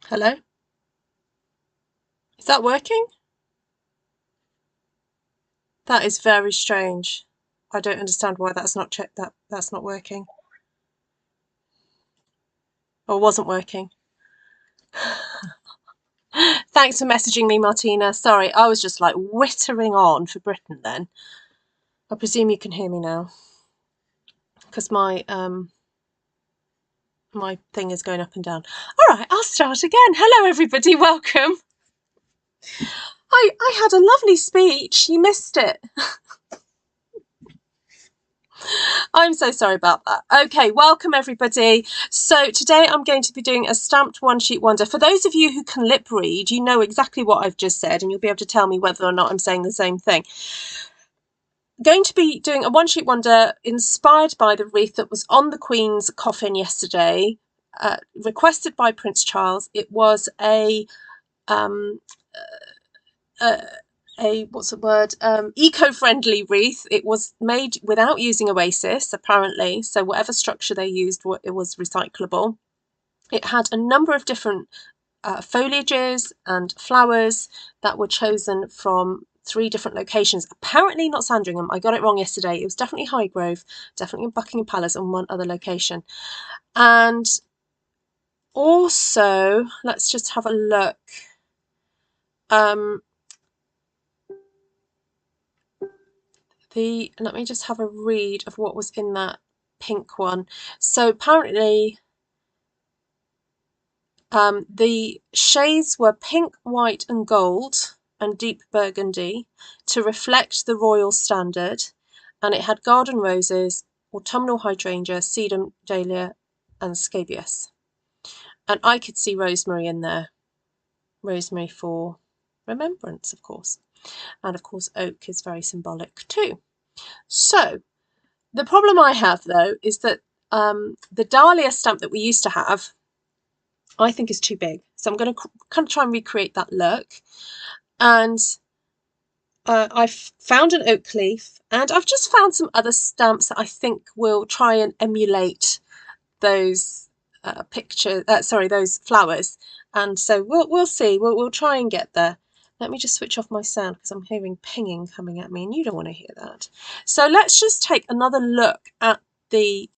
Hello? Is that working? That is very strange. I don't understand why that's not that's not working. Or wasn't working. Thanks for messaging me, Martina. Sorry, I was just like whittering on for Britain then. I presume you can hear me now. Because my thing is going up and down. All right, I'll start again. Hello everybody, welcome. I had a lovely speech. You missed it. I'm so sorry about that. Okay, welcome everybody. So today I'm going to be doing a stamped one sheet wonder. For those of you who can lip read, you know exactly what I've just said and you'll be able to tell me whether or not I'm saying the same thing. Going to be doing a one sheet wonder inspired by the wreath that was on the Queen's coffin yesterday, requested by Prince Charles. It was a what's the word, eco-friendly wreath. It was made without using oasis apparently, so whatever structure they used, it was recyclable. It had a number of different foliages and flowers that were chosen from 3 different locations. Apparently not Sandringham, I got it wrong yesterday. It was definitely Highgrove, definitely in Buckingham Palace, and one other location. And also, let's just have a look. Let me just have a read of what was in that pink one. So apparently the shades were pink, white and gold and deep burgundy to reflect the royal standard, and it had garden roses, autumnal hydrangea, sedum, dahlia and scabious. And I could see rosemary in there. Rosemary for remembrance, of course. And of course oak is very symbolic too. So the problem I have though is that the dahlia stamp that we used to have, I think is too big. So I'm going to kind of try and recreate that look. And I've found an oak leaf and I've just found some other stamps that I think will try and emulate those those flowers. And so we'll see. We'll try and get there. Let me just switch off my sound because I'm hearing pinging coming at me and you don't want to hear that. So let's just take another look at the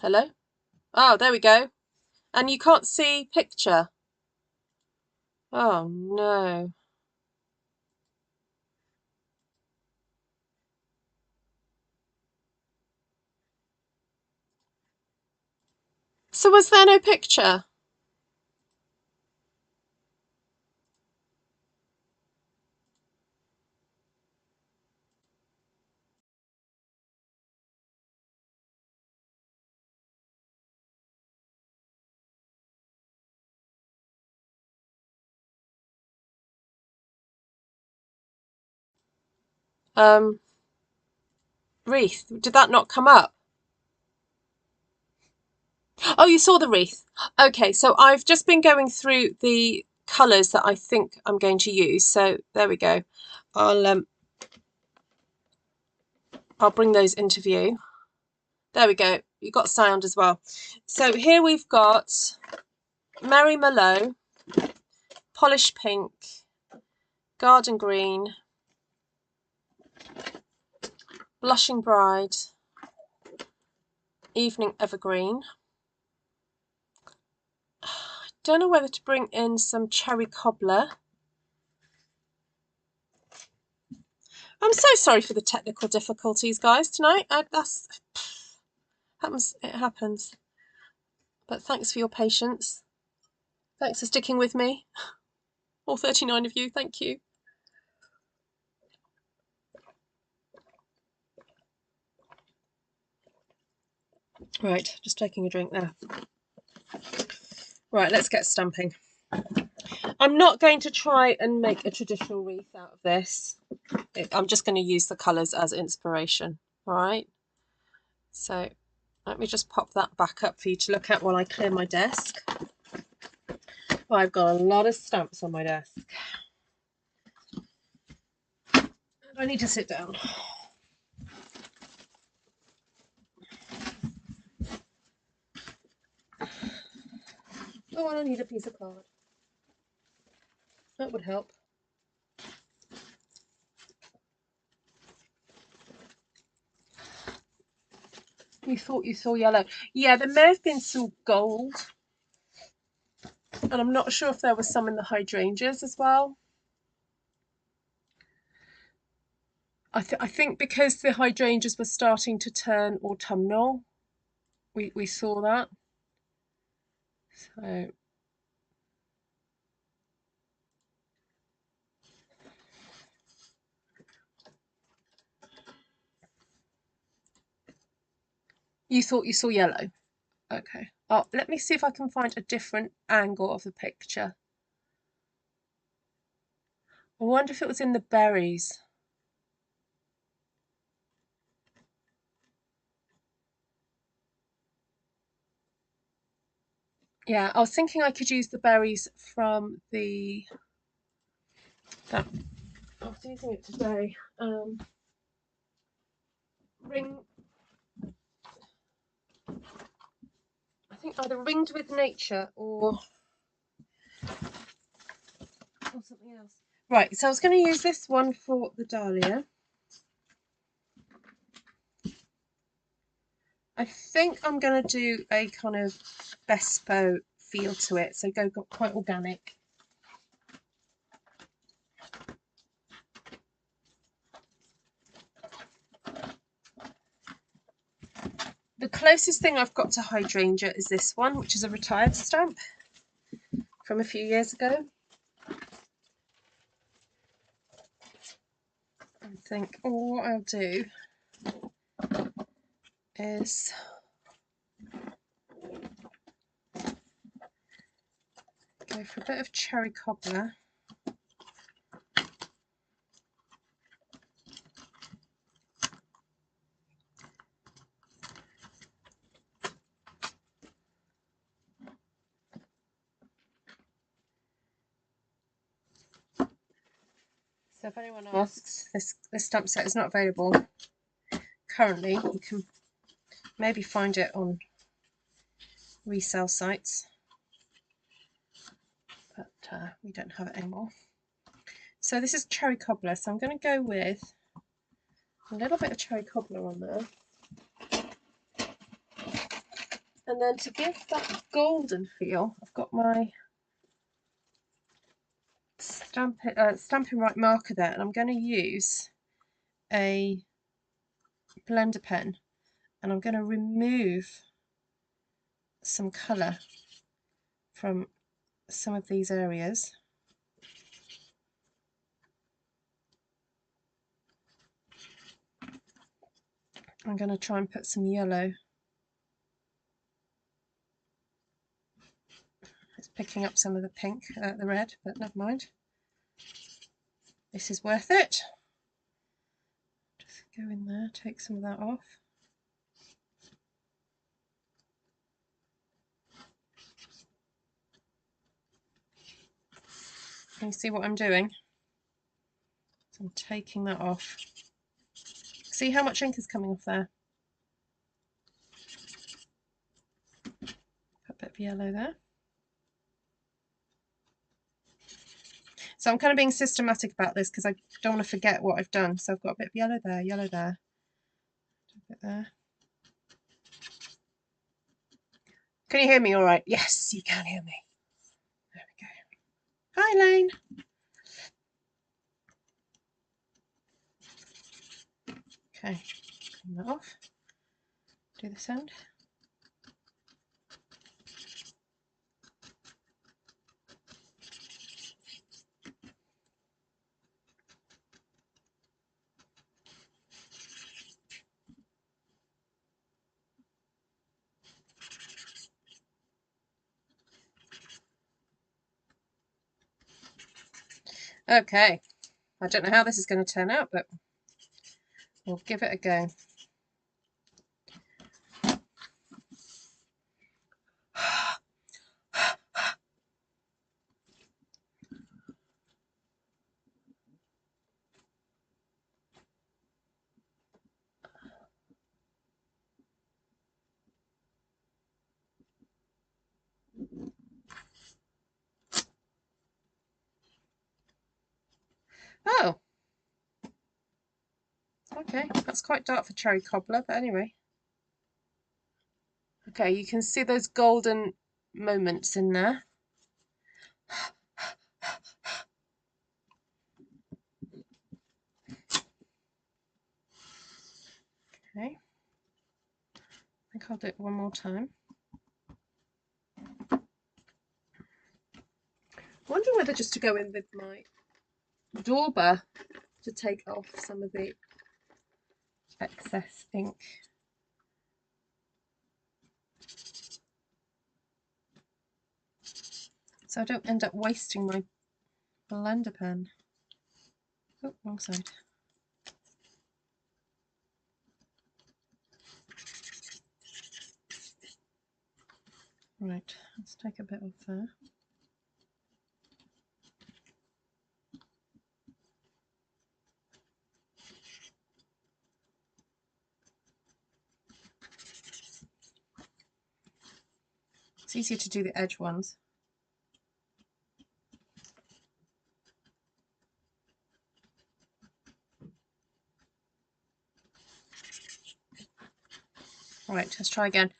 hello? Oh, there we go. And you can't see picture. Oh no. So was there no picture? Wreath, did that not come up? Oh, you saw the wreath. Okay, so I've just been going through the colours that I think I'm going to use. So there we go. I'll bring those into view. There we go. You got sound as well. So here we've got Merry Merlot, Polished Pink, Garden Green, Blushing Bride, Evening Evergreen, don't know whether to bring in some cherry cobbler. I'm so sorry for the technical difficulties, guys, tonight. It happens. But thanks for your patience. Thanks for sticking with me. All 39 of you, thank you. Right, just taking a drink there. Right, let's get stamping. I'm not going to try and make a traditional wreath out of this. I'm just going to use the colours as inspiration. All right. So let me just pop that back up for you to look at while I clear my desk. Well, I've got a lot of stamps on my desk. I need to sit down. Oh, and I need a piece of card. That would help. You thought you saw yellow. Yeah, there may have been some gold. And I'm not sure if there was some in the hydrangeas as well. I think because the hydrangeas were starting to turn autumnal, we saw that. So you thought you saw yellow. Okay. Oh, let me see if I can find a different angle of the picture. I wonder if it was in the berries. Yeah, I was thinking I could use the berries from the I was using it today. I think either Ringed with Nature or something else. Right, so I was going to use this one for the dahlia. I think I'm going to do a kind of bespo feel to it, so go quite organic. The closest thing I've got to hydrangea is this one, which is a retired stamp from a few years ago. I think what I'll do is go for a bit of cherry cobbler. So if anyone asks, this stamp set is not available currently. You can maybe find it on resale sites, but we don't have it anymore. So this is cherry cobbler, so I'm going to go with a little bit of cherry cobbler on there. And then to give that golden feel, I've got my Stampin' Right marker there, and I'm going to use a blender pen, and I'm going to remove some colour from some of these areas. I'm going to try and put some yellow. It's picking up some of the pink, the red, but never mind. This is worth it. Just go in there, take some of that off. Can you see what I'm doing? So I'm taking that off. See how much ink is coming off there? Put a bit of yellow there. So I'm kind of being systematic about this because I don't want to forget what I've done. So I've got a bit of yellow there, a bit there. Can you hear me all right? Yes, you can hear me. Hi, Elaine. Okay, clean that off. Do this end. Okay, I don't know how this is going to turn out, but we'll give it a go. Oh, okay, that's quite dark for cherry cobbler, but anyway. Okay, you can see those golden moments in there. Okay, I think I'll do it one more time. I'm wondering whether just to go in with my dauber to take off some of the excess ink. So I don't end up wasting my blender pen. Oh, wrong side. Right, let's take a bit off there. It's easier to do the edge ones. Right, let's try again.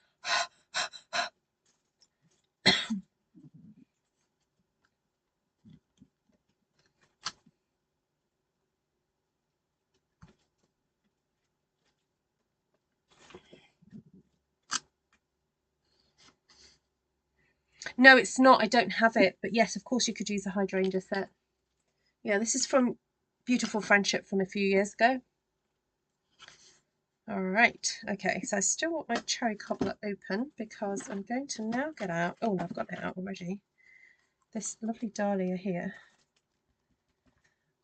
No, it's not. I don't have it. But yes, of course you could use a hydrangea set. Yeah, this is from Beautiful Friendship from a few years ago. All right. Okay, so I still want my cherry cobbler open because I'm going to now get out. Oh, no, I've got it out already. This lovely dahlia here.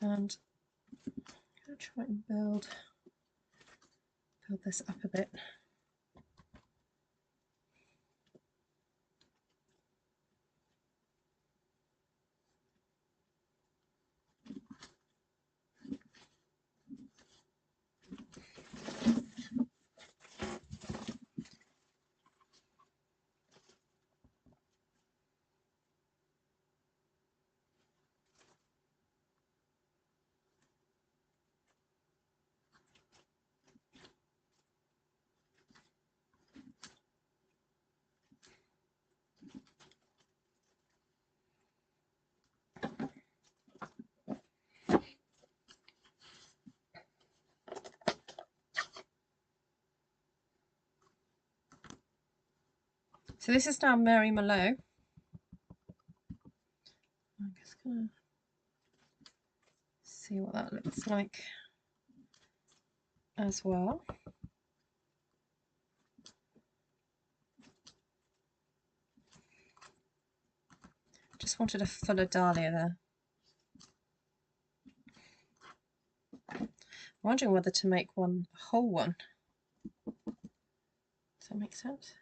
And I'm going to try and build this up a bit. So this is now Mary Merlot. I'm just going to see what that looks like as well. Just wanted a fuller dahlia there. I'm wondering whether to make one a whole one. Does that make sense?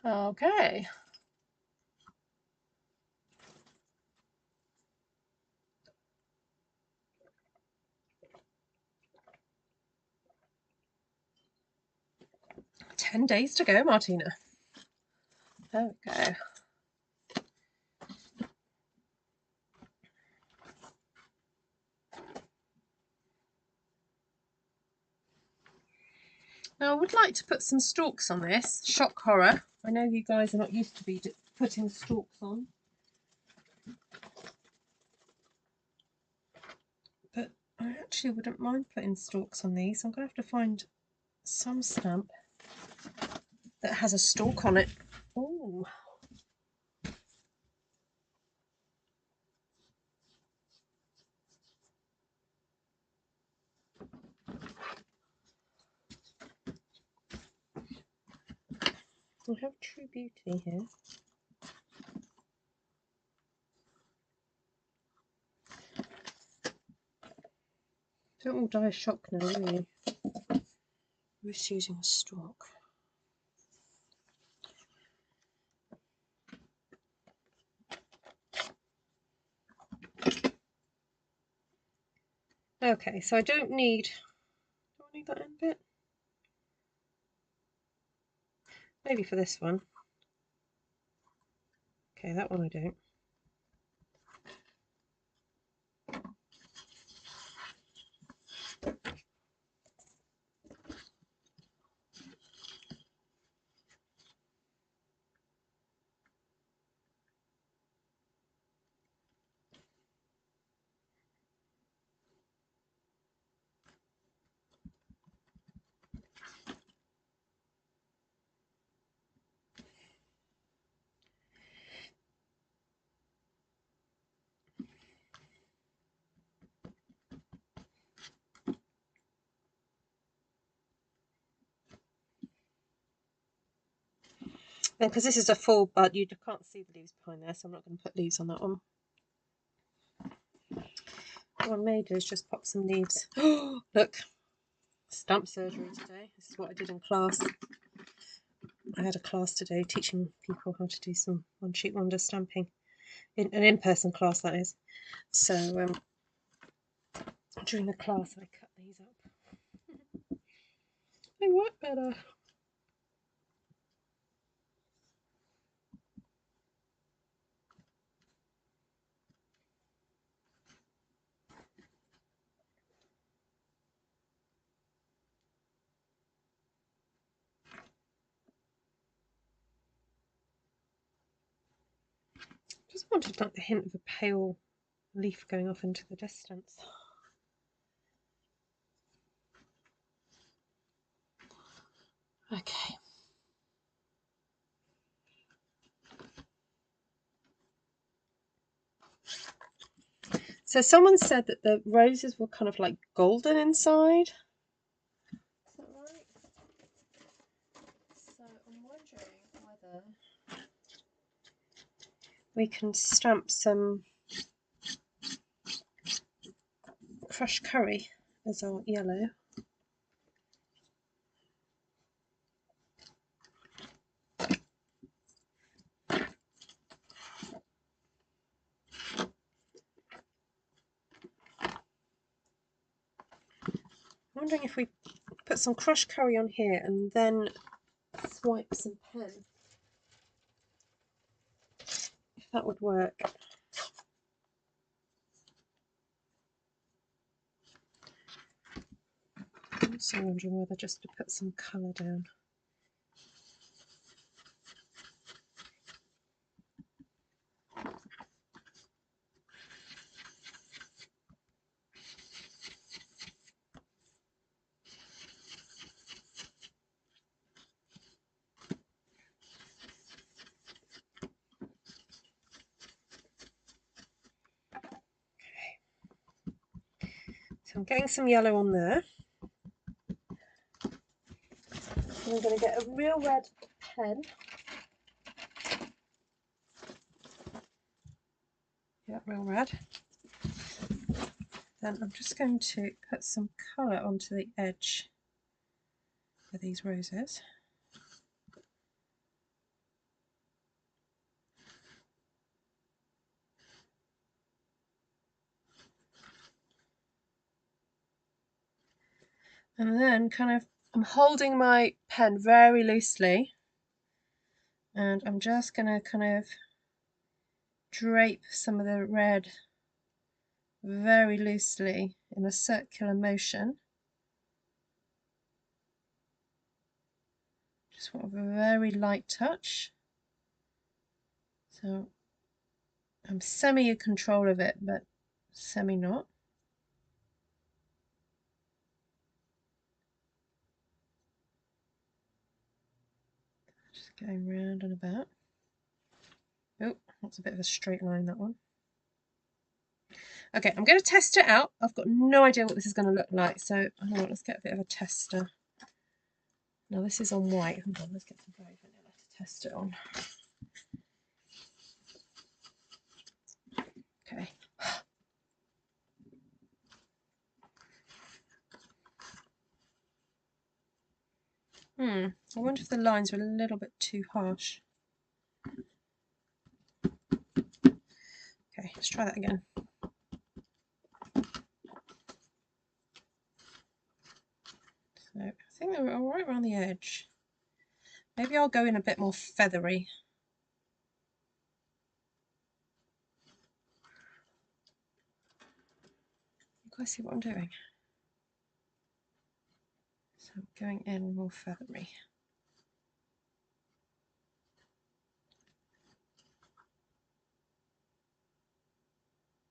Okay. I 10 days to go, Martina. There we go. Now I would like to put some stalks on this. Shock horror. I know you guys are not used to be putting stalks on. But I actually wouldn't mind putting stalks on these. I'm going to have to find some stamp that has a stalk on it. Oh. We have True Beauty here. Don't all die of shock now, really. We're just using a stalk. Okay, so I don't need that end bit. Maybe for this one. Okay, that one I don't. Because this is a full bud, you can't see the leaves behind there, so I'm not going to put leaves on that one. What I may do is just pop some leaves. Look, stamp surgery today. This is what I did in class. I had a class today teaching people how to do some one-sheet wonder stamping. An in-person class, that is. So during the class I cut these up. They work better. Just wanted like the hint of a pale leaf going off into the distance. Okay. So someone said that the roses were kind of like golden inside. Is that right? So I'm wondering whether we can stamp some crushed curry as our yellow. I'm wondering if we put some crushed curry on here and then swipe some pen, if that would work. I'm also wondering whether just to put some colour down. So I'm getting some yellow on there. And I'm going to get a real red pen. Yeah, real red. Then I'm just going to put some colour onto the edge of these roses. And then kind of I'm holding my pen very loosely and I'm just going to kind of drape some of the red very loosely in a circular motion. Just want a very light touch. So I'm semi in control of it, but semi not. Just going round and about. Oh, that's a bit of a straight line, that one. Okay, I'm going to test it out. I've got no idea what this is going to look like, so hang on, let's get a bit of a tester. Now this is on white. Hold on, let's get some dry vanilla to test it on. Okay. I wonder if the lines are a little bit too harsh. Okay, let's try that again. So I think they're all right around the edge. Maybe I'll go in a bit more feathery. You guys see what I'm doing? So I'm going in more feathery.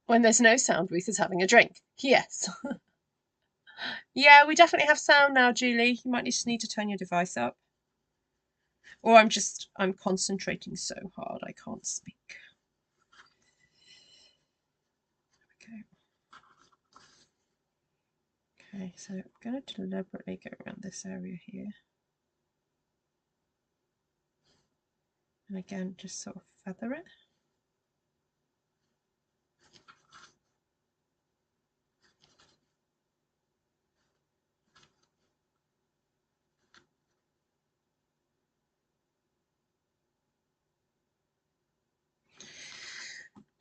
When there's no sound, Ruth is having a drink. Yes. Yeah, we definitely have sound now, Julie. You might just need to turn your device up. Or I'm concentrating so hard I can't speak. Okay. Okay, so I'm going to deliberately go around this area here. And again, just sort of feather it.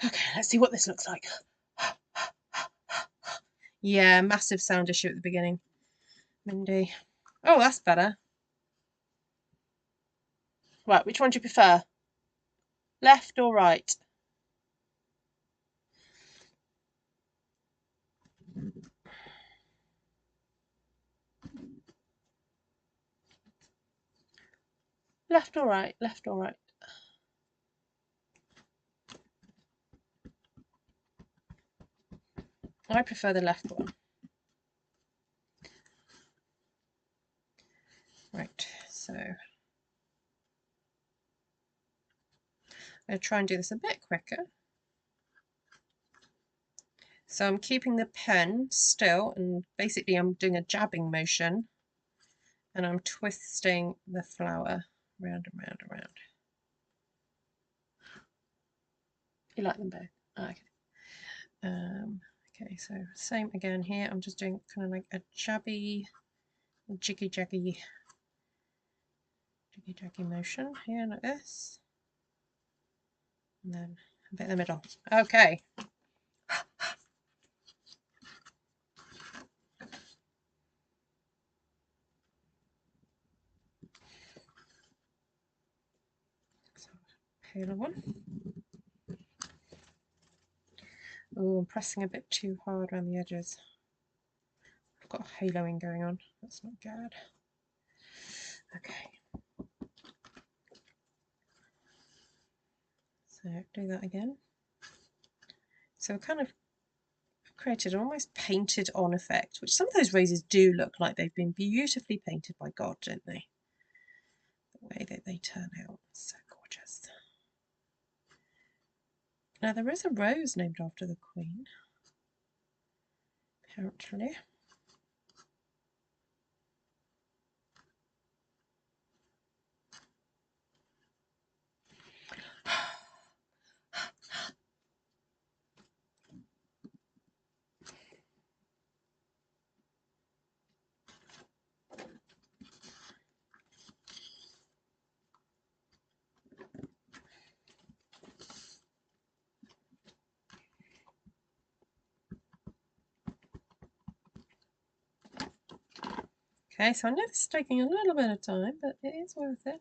Okay, let's see what this looks like. Yeah, massive sound issue at the beginning. Mindy. Oh, that's better. Right, which one do you prefer? Left or right? Left or right? Left or right? I prefer the left one. Right, so I'm going to try and do this a bit quicker. So I'm keeping the pen still and basically I'm doing a jabbing motion and I'm twisting the flower round and round and round. You like them both? Oh, okay. Okay, so same again here. I'm just doing kind of like a jabby, jiggy jaggy motion here like this. And then a bit in the middle. Okay. So, paler one. Oh, I'm pressing a bit too hard around the edges. I've got haloing going on. That's not good. Okay. So do that again. So kind of created an almost painted on effect, which some of those roses do look like they've been beautifully painted by God, don't they? The way that they turn out, so gorgeous. Now there is a rose named after the Queen, apparently. Okay, so I know this is taking a little bit of time, but it is worth it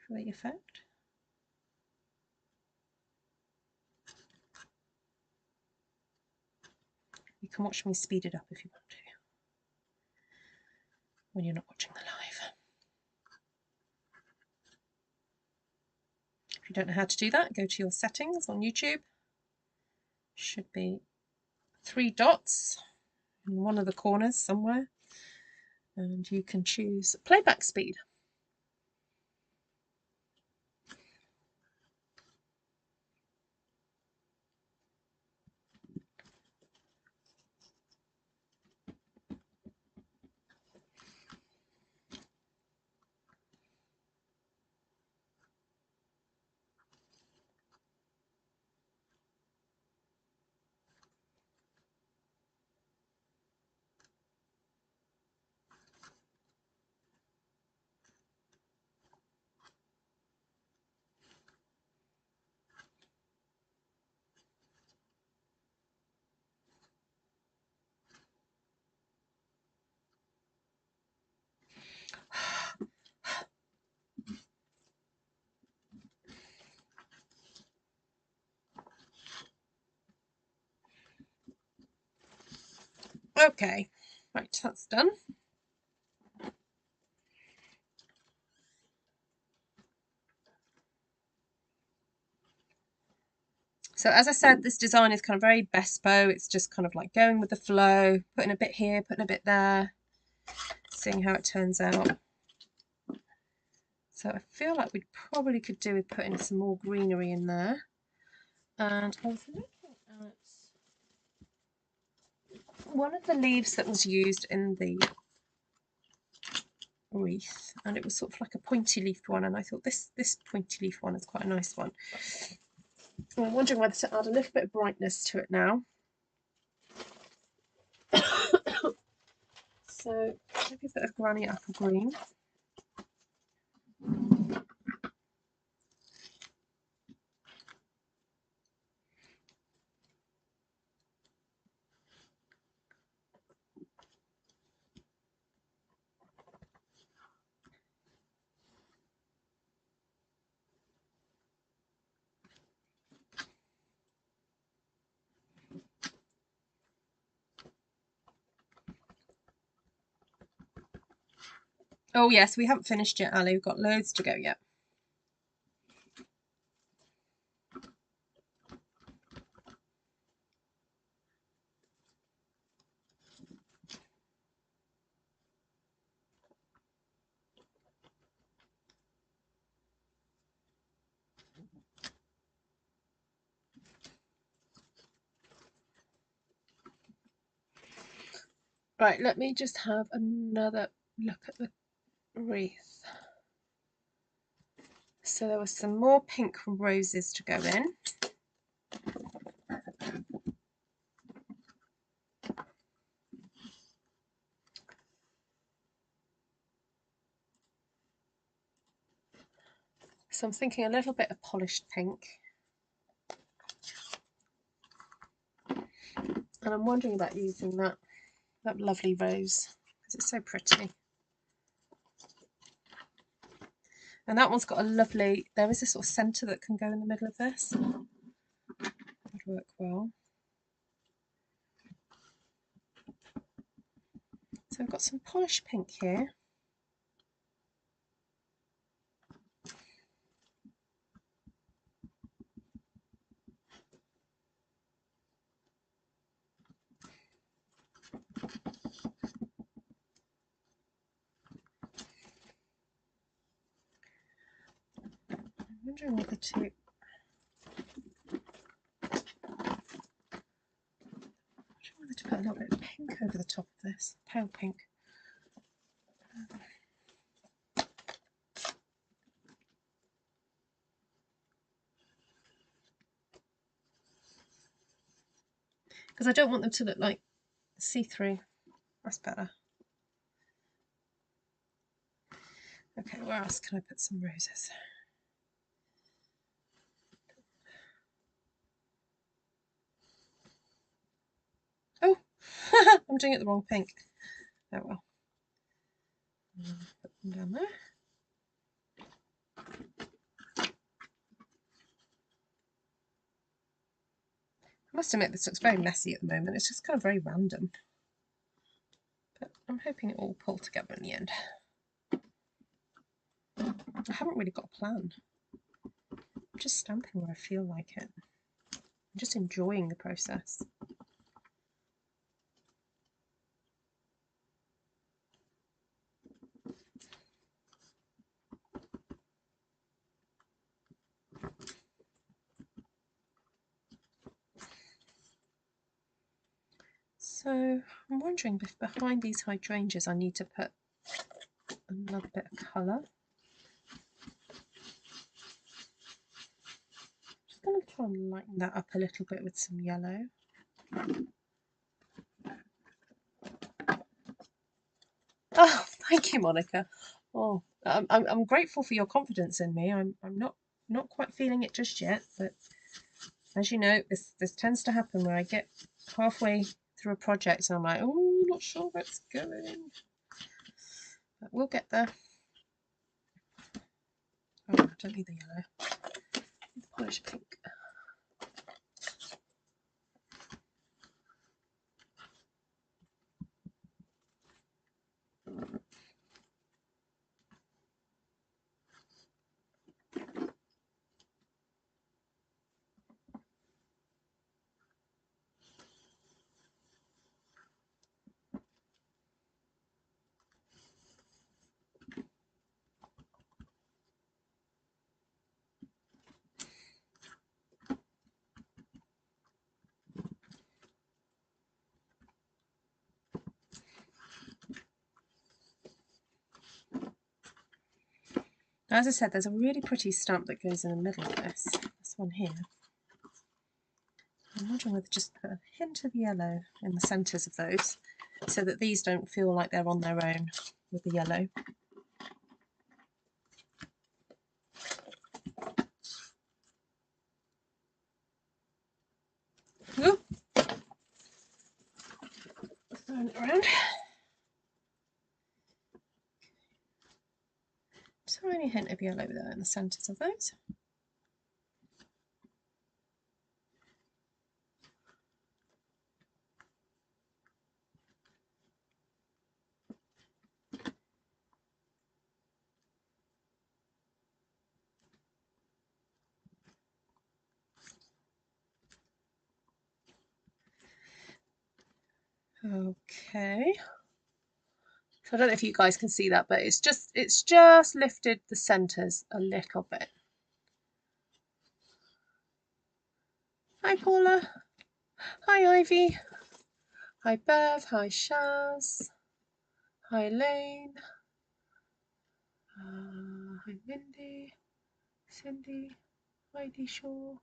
for the effect. You can watch me speed it up if you want to, when you're not watching the live. If you don't know how to do that, go to your settings on YouTube. Should be 3 dots in one of the corners somewhere, and you can choose playback speed. Okay, right, that's done. So as I said, this design is kind of very bespo. It's just kind of like going with the flow, putting a bit here, putting a bit there, seeing how it turns out. So I feel like we probably could do with putting some more greenery in there. And I was looking at one of the leaves that was used in the wreath, and it was sort of like a pointy leafed one, and I thought this pointy leaf one is quite a nice one. I'm wondering whether to add a little bit of brightness to it now. So maybe a bit of granny apple green. Oh yes, we haven't finished yet, Ali. We've got loads to go yet. Right, let me just have another look at the wreath. So there was some more pink roses to go in. So I'm thinking a little bit of polished pink. And I'm wondering about using that lovely rose, because it's so pretty. And that one's got a lovely, there is a sort of centre that can go in the middle of this. That would work well. So I've got some polished pink here. I'm wondering whether to put a little bit of pink over the top of this, pale pink. Because I don't want them to look like see-through. That's better. Okay, where else can I put some roses? Oh, I'm doing it the wrong pink. Oh well. Put them down there. I must admit this looks very messy at the moment. It's just kind of very random. But I'm hoping it will all pull together in the end. I haven't really got a plan. I'm just stamping where I feel like it. I'm just enjoying the process. So I'm wondering if behind these hydrangeas I need to put another bit of colour. Just going to try and lighten that up a little bit with some yellow. Oh, thank you, Monica. Oh, I'm grateful for your confidence in me. I'm not quite feeling it just yet, but as you know, this tends to happen where I get halfway through a project and I'm like, oh, not sure where it's going. But we'll get there. Oh, I don't need the yellow. I need the polished pink. As I said, there's a really pretty stamp that goes in the middle of this one here. I'm wondering whether just put a hint of yellow in the centres of those so that these don't feel like they're on their own with the yellow. Ooh. Throwing it around. Tiny hint of yellow there in the centres of those. Okay. So I don't know if you guys can see that, but it's just lifted the centres a little bit. Hi Paula. Hi Ivy. Hi Bev. Hi Shaz. Hi Lane. Hi Mindy. Cindy. Heidi Shaw.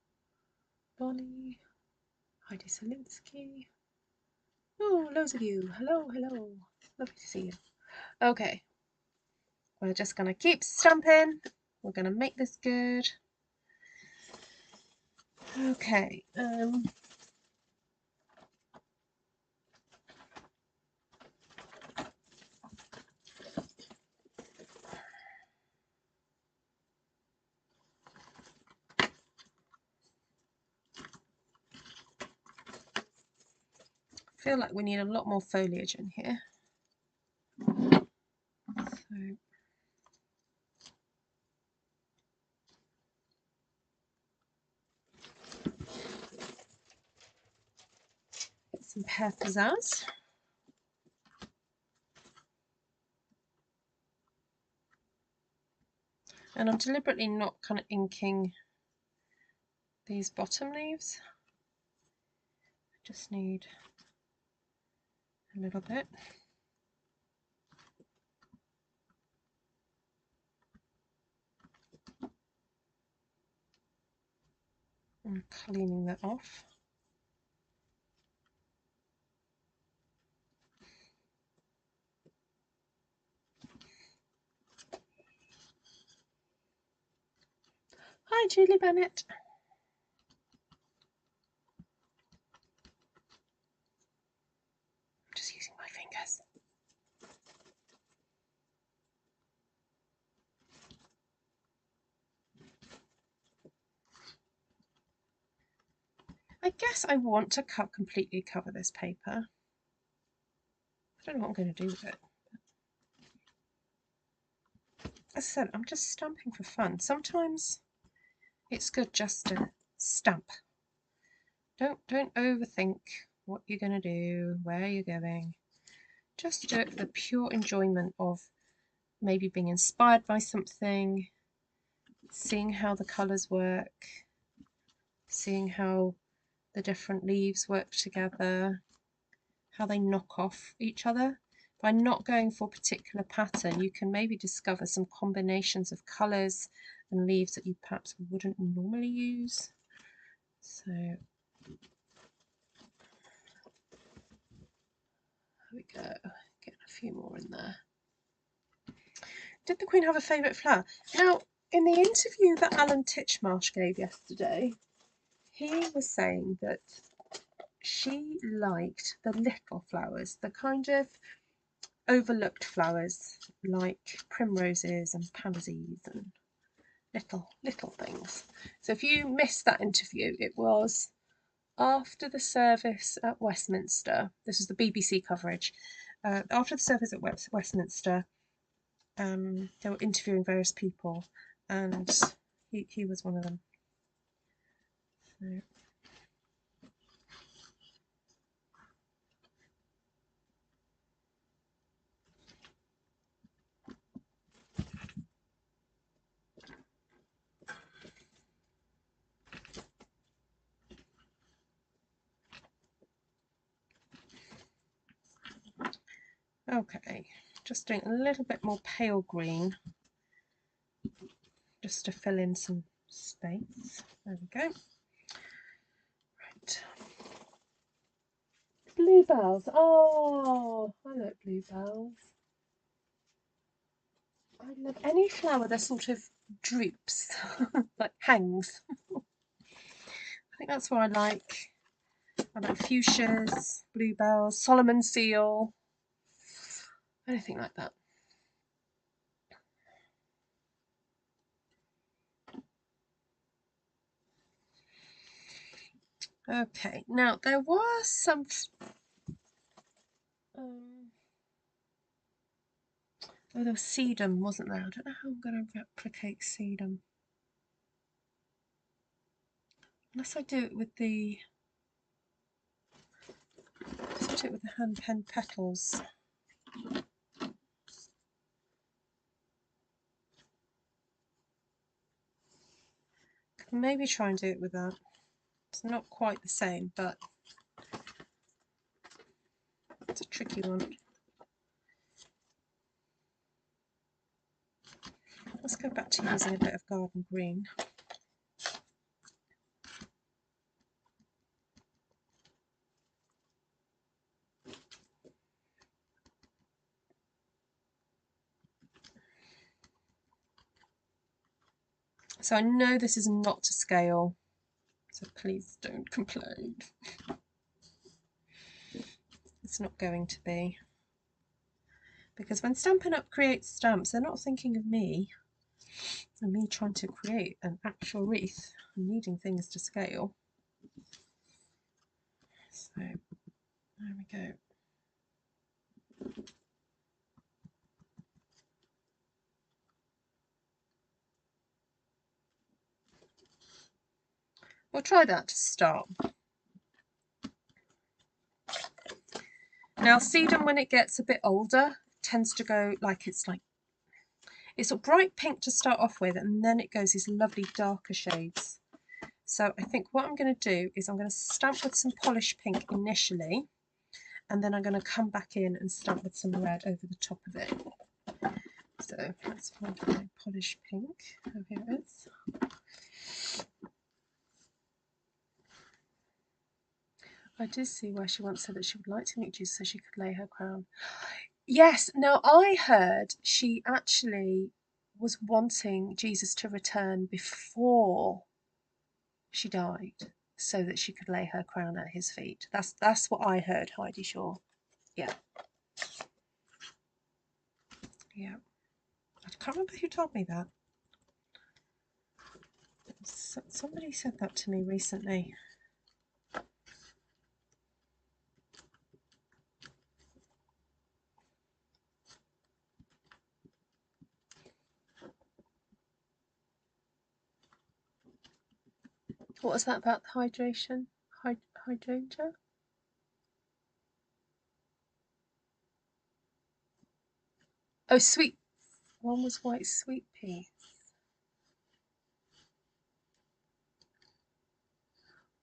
Bonnie. Heidi Selinsky. Oh, loads of you. Hello, hello. Lovely to see you. Okay. We're just going to keep stamping. We're going to make this good. Okay. I feel like we need a lot more foliage in here. So some Pear Pizzaz. And I'm deliberately not kind of inking these bottom leaves. I just need a little bit. I'm cleaning that off. Hi Julie Bennett. I'm just using my fingers. guess I want to completely cover this paper. I don't know what I'm going to do with it. As I said, I'm just stamping for fun. Sometimes it's good just to stamp. Don't overthink what you're going to do, where you're going. Just do it for the pure enjoyment of maybe being inspired by something, seeing how the colours work, seeing how the different leaves work together, how they knock off each other. By not going for a particular pattern, you can maybe discover some combinations of colours and leaves that you perhaps wouldn't normally use. So there we go, getting a few more in there. Did the Queen have a favourite flower? Now, in the interview that Alan Titchmarsh gave yesterday, he was saying that she liked the little flowers, the kind of overlooked flowers like primroses and pansies and little things. So if you missed that interview, it was after the service at Westminster. This is the BBC coverage. After the service at Westminster, they were interviewing various people, and he was one of them. So. Okay, just doing a little bit more pale green just to fill in some space. There we go. Right. Bluebells. Oh, I like bluebells. I love any flower that sort of droops, like hangs. I think that's what I like. I like fuchsias, bluebells, Solomon seal, anything like that. Okay, now there was some oh, there was sedum, wasn't there? I don't know how I'm going to replicate sedum. Unless I do it with the hand pen petals. Maybe try and do it with that. It's not quite the same, but it's a tricky one. Let's go back to using a bit of garden green. So I know this is not to scale, so please don't complain. It's not going to be. Because when Stampin' Up creates stamps, they're not thinking of me and me trying to create an actual wreath and needing things to scale. So there we go. We'll try that to start. Now sedum, when it gets a bit older, tends to go it's a bright pink to start off with, and then it goes these lovely darker shades. So I think what I'm going to do is I'm going to stamp with some polished pink initially, and then I'm going to come back in and stamp with some red over the top of it. So let's find my polished pink. Oh, here it is. I did see where she once said that she would like to meet Jesus so she could lay her crown. Yes, now I heard she actually was wanting Jesus to return before she died so that she could lay her crown at his feet. That's what I heard, Heidi Shaw. Yeah. Yeah. I can't remember who told me that. Somebody said that to me recently. What was that about the hydration? Hydrangea? Oh, sweet. One was white sweet pea.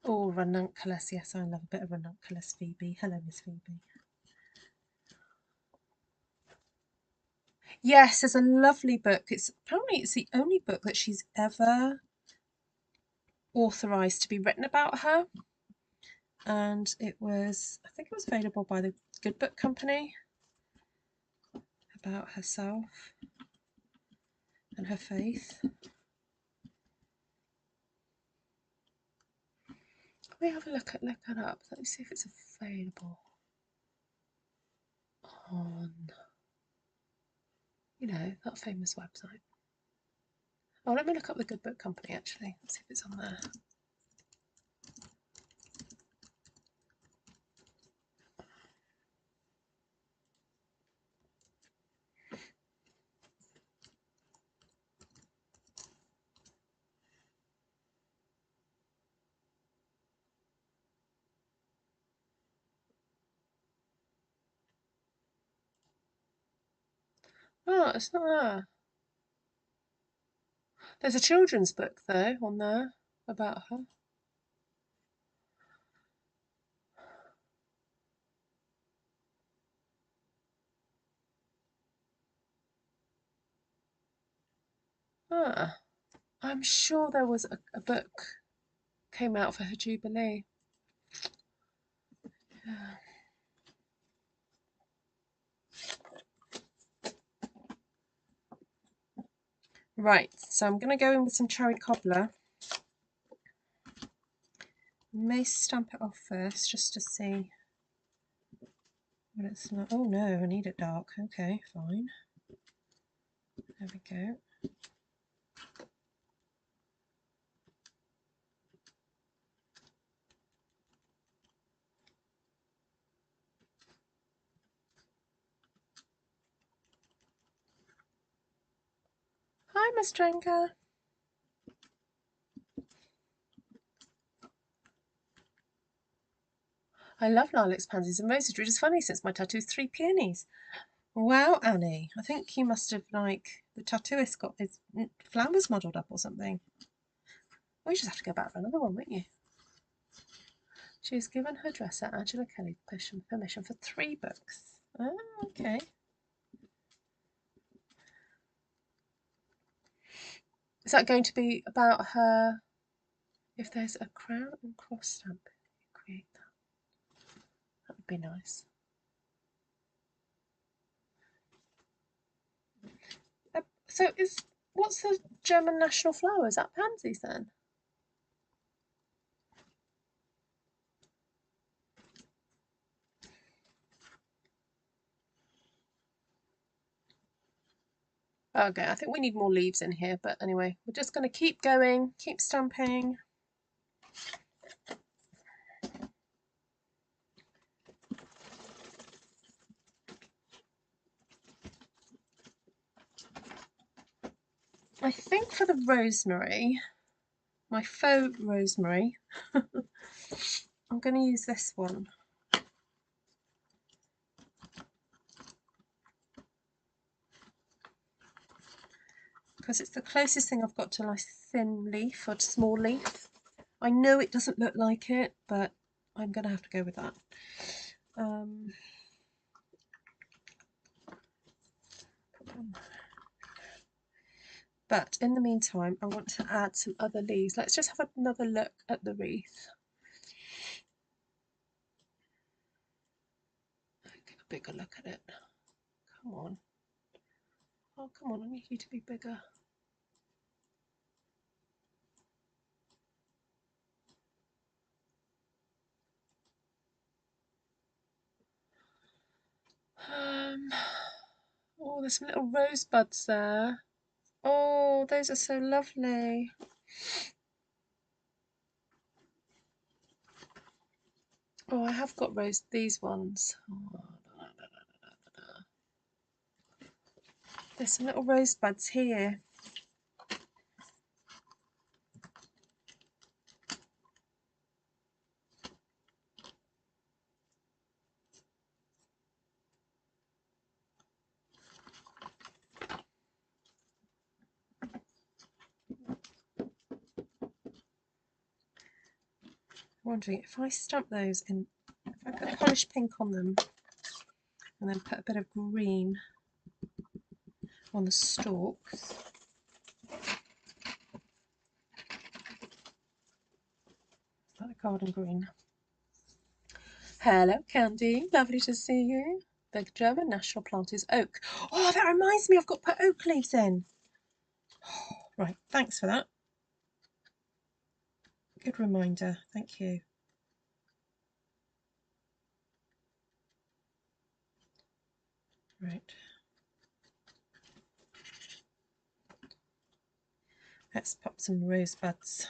Oh, ranunculus. Yes, I love a bit of ranunculus, Phoebe. Hello, Miss Phoebe. Yes, there's a lovely book. Apparently it's the only book that she's ever authorised to be written about her. And I think it was available by the Good Book Company, about herself and her faith. Let me have a look it up. Let me see if it's available on, that famous website. Oh, let me look up the Good Book Company actually. Let's see if it's on there. Oh, it's not there. There's a children's book though on there about her. Ah, I'm sure there was a book came out for her jubilee. Yeah. Right, so I'm going to go in with some cherry cobbler. May stamp it off first just to see what it's not. Oh no, I need it dark. Okay, fine. There we go. Hi, Miss Drenker. I love lilacs, pansies and roses, which is funny since my tattoo's 3 peonies. Wow, Annie. I think you must have, the tattooist got his flowers modelled up or something. We just have to go back for another one, won't you? She has given her dresser, Angela Kelly, permission for 3 books. Oh, okay. Is that going to be about her? If there's a crown and cross stamp, create that. That would be nice. So what's the German national flower? Is that pansies then? Okay, I think we need more leaves in here, but anyway, we're just going to keep going, keep stamping. I think for the rosemary, my faux rosemary, I'm going to use this one. Because it's the closest thing I've got to a thin leaf or small leaf. I know it doesn't look like it, but I'm going to have to go with that. But in the meantime, I want to add some other leaves. Let's just have another look at the wreath. Get a bigger look at it. Come on. Oh, come on, I need you to be bigger. Oh, there's some little rosebuds there. Oh, those are so lovely. Oh, I have got these ones. Oh, there's some little rosebuds here. wondering if I stamp those in, if I put polished pink on them and then put a bit of green on the stalks. Is that a garden green? Hello, Candy. Lovely to see you. The German national plant is oak. Oh, that reminds me, I've got to put oak leaves in. Right, thanks for that. Good reminder. Thank you. Right. Let's pop some rosebuds.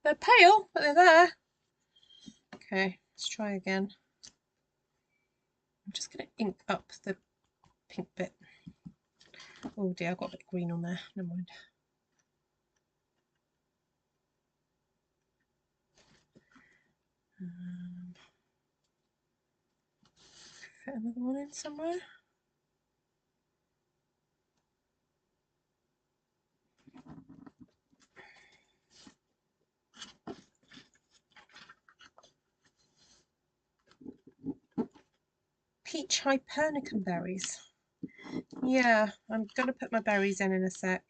They're pale, but they're there. Okay, let's try again. I'm just going to ink up the pink bit. Oh dear, I've got a bit of green on there. Never mind. Fit another one in somewhere. Peach hypernicum berries. Yeah, I'm going to put my berries in a sec.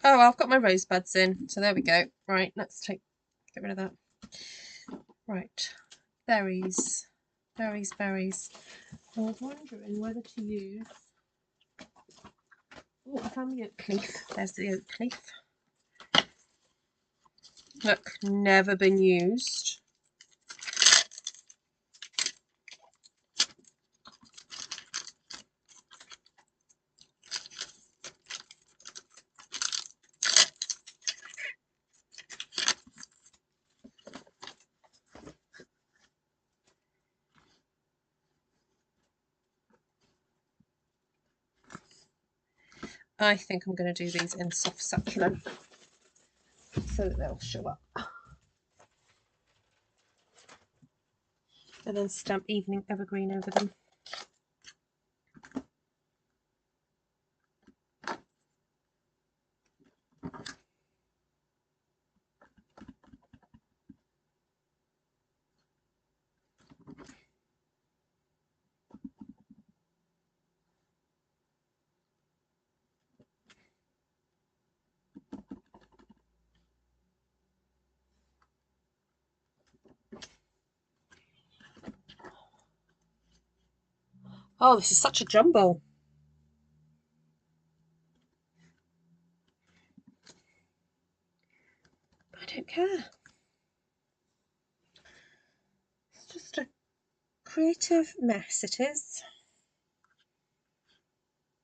Oh, I've got my rosebuds in, so there we go. Right, let's get rid of that. Right, berries, berries, berries. I was wondering whether to use. Oh, I found the oak leaf. There's the oak leaf. Look, never been used. I think I'm going to do these in soft succulent so that they'll show up. And then stamp evening evergreen over them. Oh, this is such a jumble. I don't care. It's just a creative mess, it is.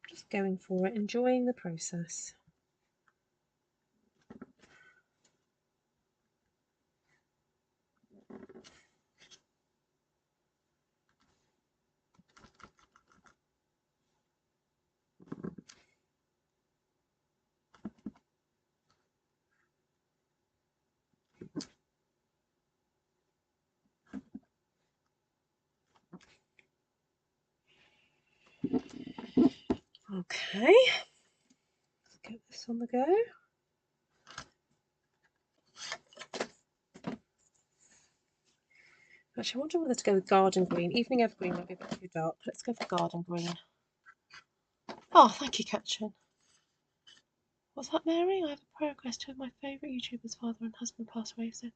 Just going for it, enjoying the process. Okay, let's get this on the go. Actually, I wonder whether to go with garden green. Evening evergreen might be a bit too dark. Let's go for garden green. Oh, thank you, Katrin. What's that, Mary? I have a prayer request. Two of my favourite YouTubers, father and husband, passed away. So,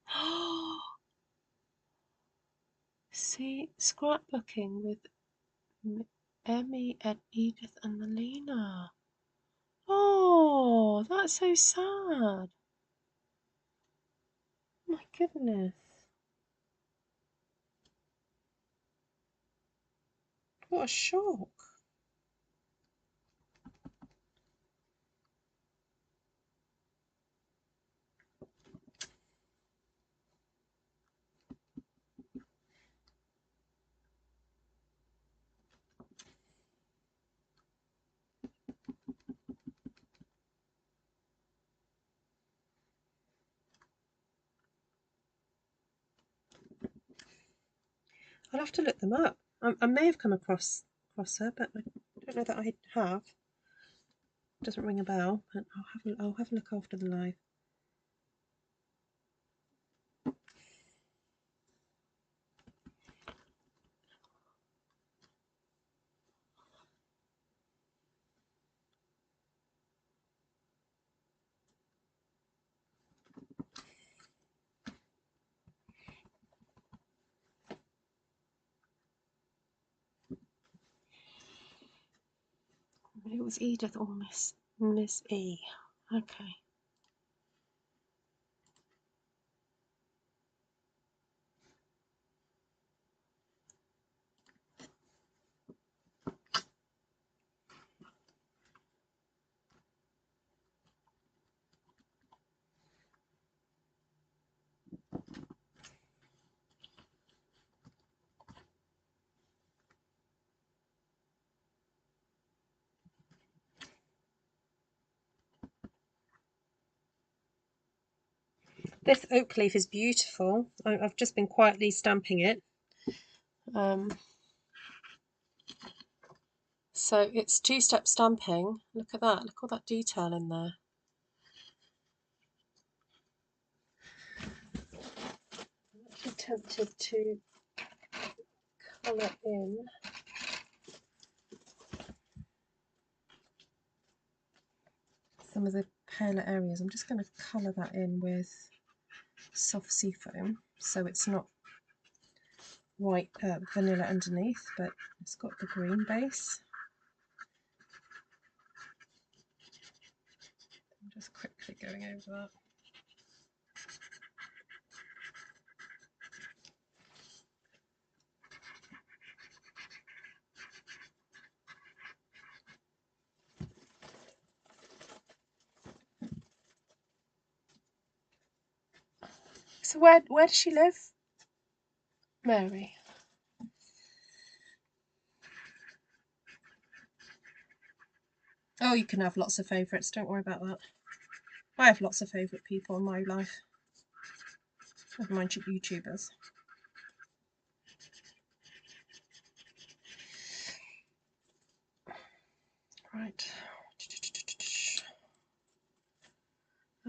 see, scrapbooking with Emmy and Edith and Melina. Oh, that's so sad. My goodness. What a shock. I'll have to look them up. I may have come across her, but I don't know that I have. It doesn't ring a bell, but I'll have a look after the live. It was Edith or Miss E. Okay. This oak leaf is beautiful. I've just been quietly stamping it. So it's two-step stamping. Look at that. Look all that detail in there. I'm actually tempted to colour in some of the paler areas. I'm just going to colour that in with soft seafoam, so it's not white vanilla underneath, but it's got the green base. I'm just quickly going over that. So where does she live? Mary. Oh, you can have lots of favourites, don't worry about that. I have lots of favourite people in my life. Never mind YouTubers. Right.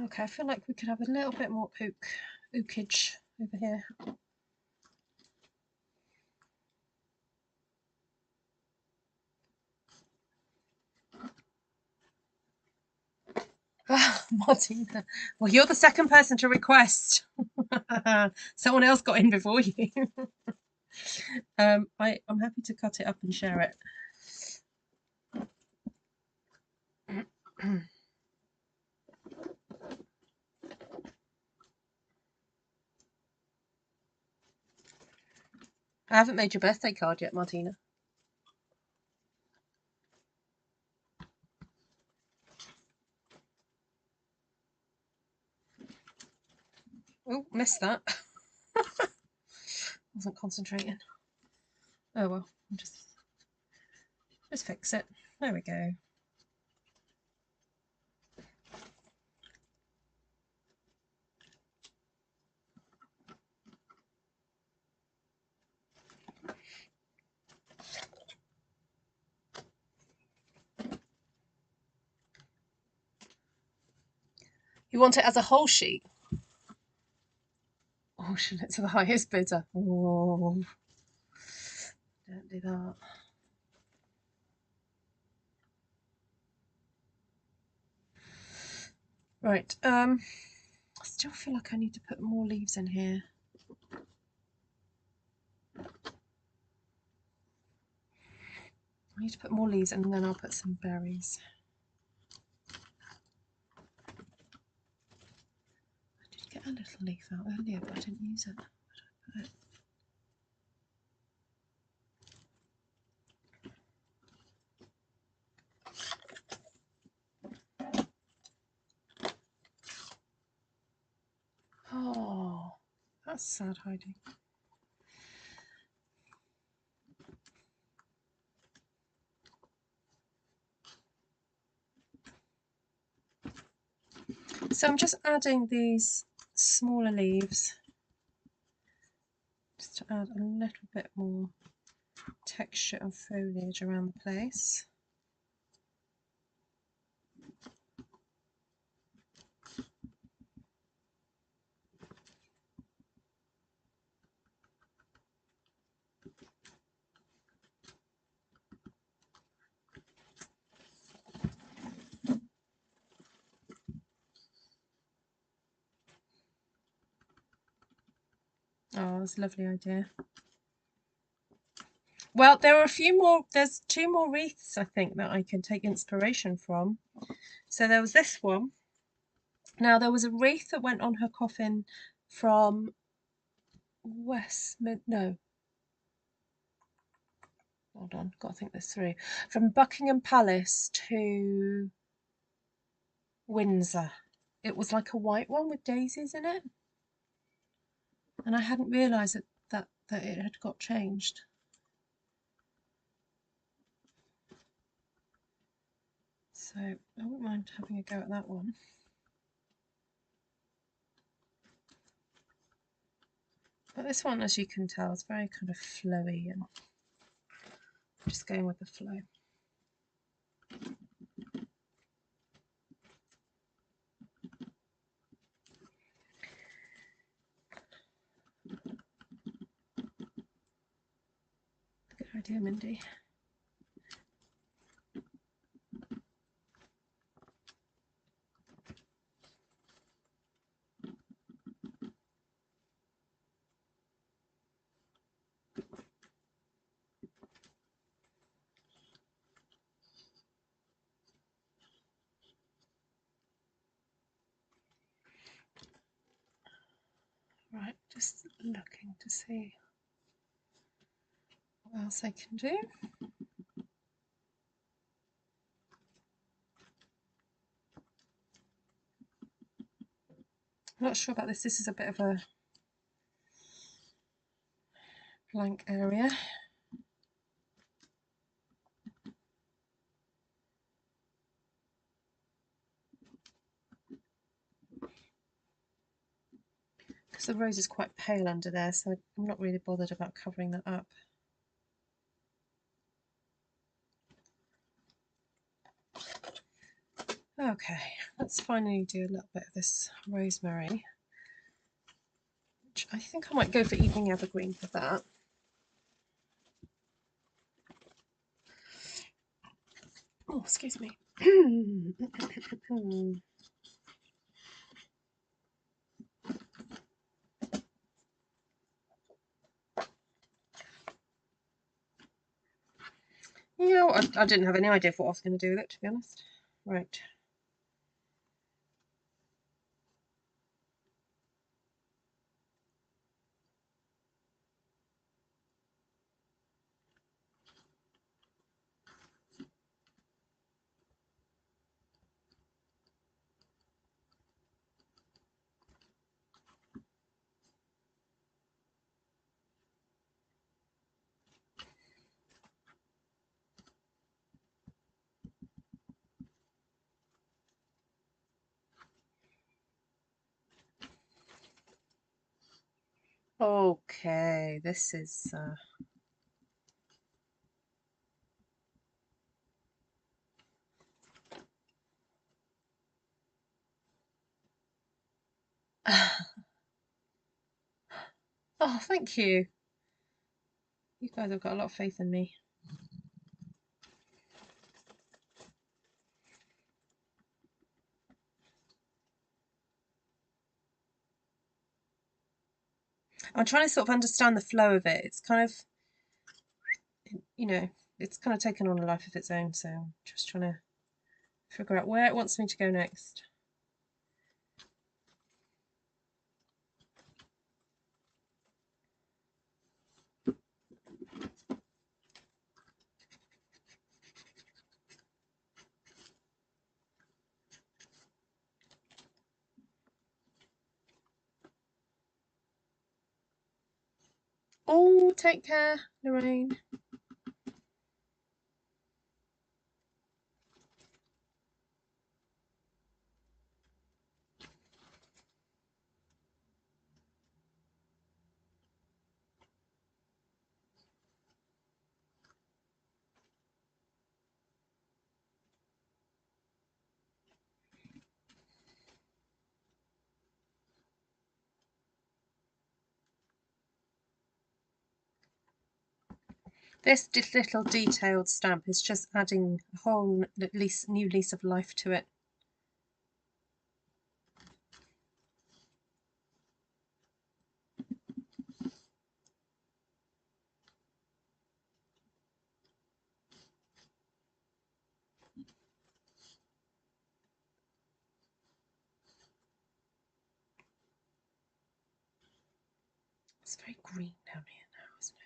Okay, I feel like we could have a little bit more oakage over here. Martina, well, you're the second person to request. Someone else got in before you. I'm happy to cut it up and share it. I haven't made your birthday card yet, Martina. Oh, missed that. Wasn't concentrating. Oh well, I'll just fix it. There we go. You want it as a whole sheet? Oh, should it to the highest bidder? Oh, don't do that. Right, I still feel like I need to put more leaves in here. I need to put more leaves and then I'll put some berries. I did get a little leaf out earlier, but I didn't use it. Where did I put it? Oh, that's sad hiding. So I'm just adding these smaller leaves just to add a little bit more texture and foliage around the place. Oh, that's a lovely idea. Well, there are a few more, there's 2 more wreaths, I think, that I can take inspiration from. So there was this one. Now, there was a wreath that went on her coffin from no. Hold on, got to think this through. From Buckingham Palace to Windsor. It was like a white one with daisies in it. And I hadn't realised that it had got changed. So I wouldn't mind having a go at that one. But this one, as you can tell, is very kind of flowy and just going with the flow. Good idea, Mindy. Right, just looking to see what else I can do. I'm not sure about this. This is a bit of a blank area. Because the rose is quite pale under there, so I'm not really bothered about covering that up. Okay, let's finally do a little bit of this rosemary, which I think I might go for evening evergreen for that. Oh, excuse me. You know, I didn't have any idea of what I was going to do with it, to be honest. Right. Okay, this is oh, thank you. You guys have got a lot of faith in me. I'm trying to sort of understand the flow of it. It's kind of, you know, it's kind of taken on a life of its own, so I'm just trying to figure out where it wants me to go next. Oh, take care, Lorraine. This little detailed stamp is just adding a whole new lease of life to it. It's very green down here now, isn't it?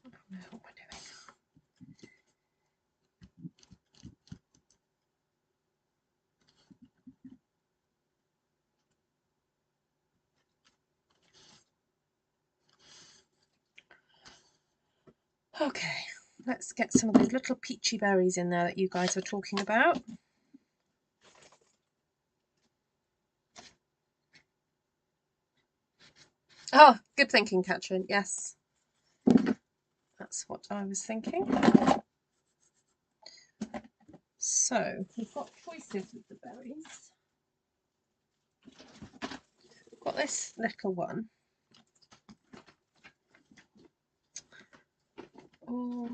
Oh no, what am I doing? Okay, let's get some of those little peachy berries in there that you guys were talking about. Oh, good thinking, Katrin. Yes, that's what I was thinking. So we've got choices with the berries. We've got this little one. Oh,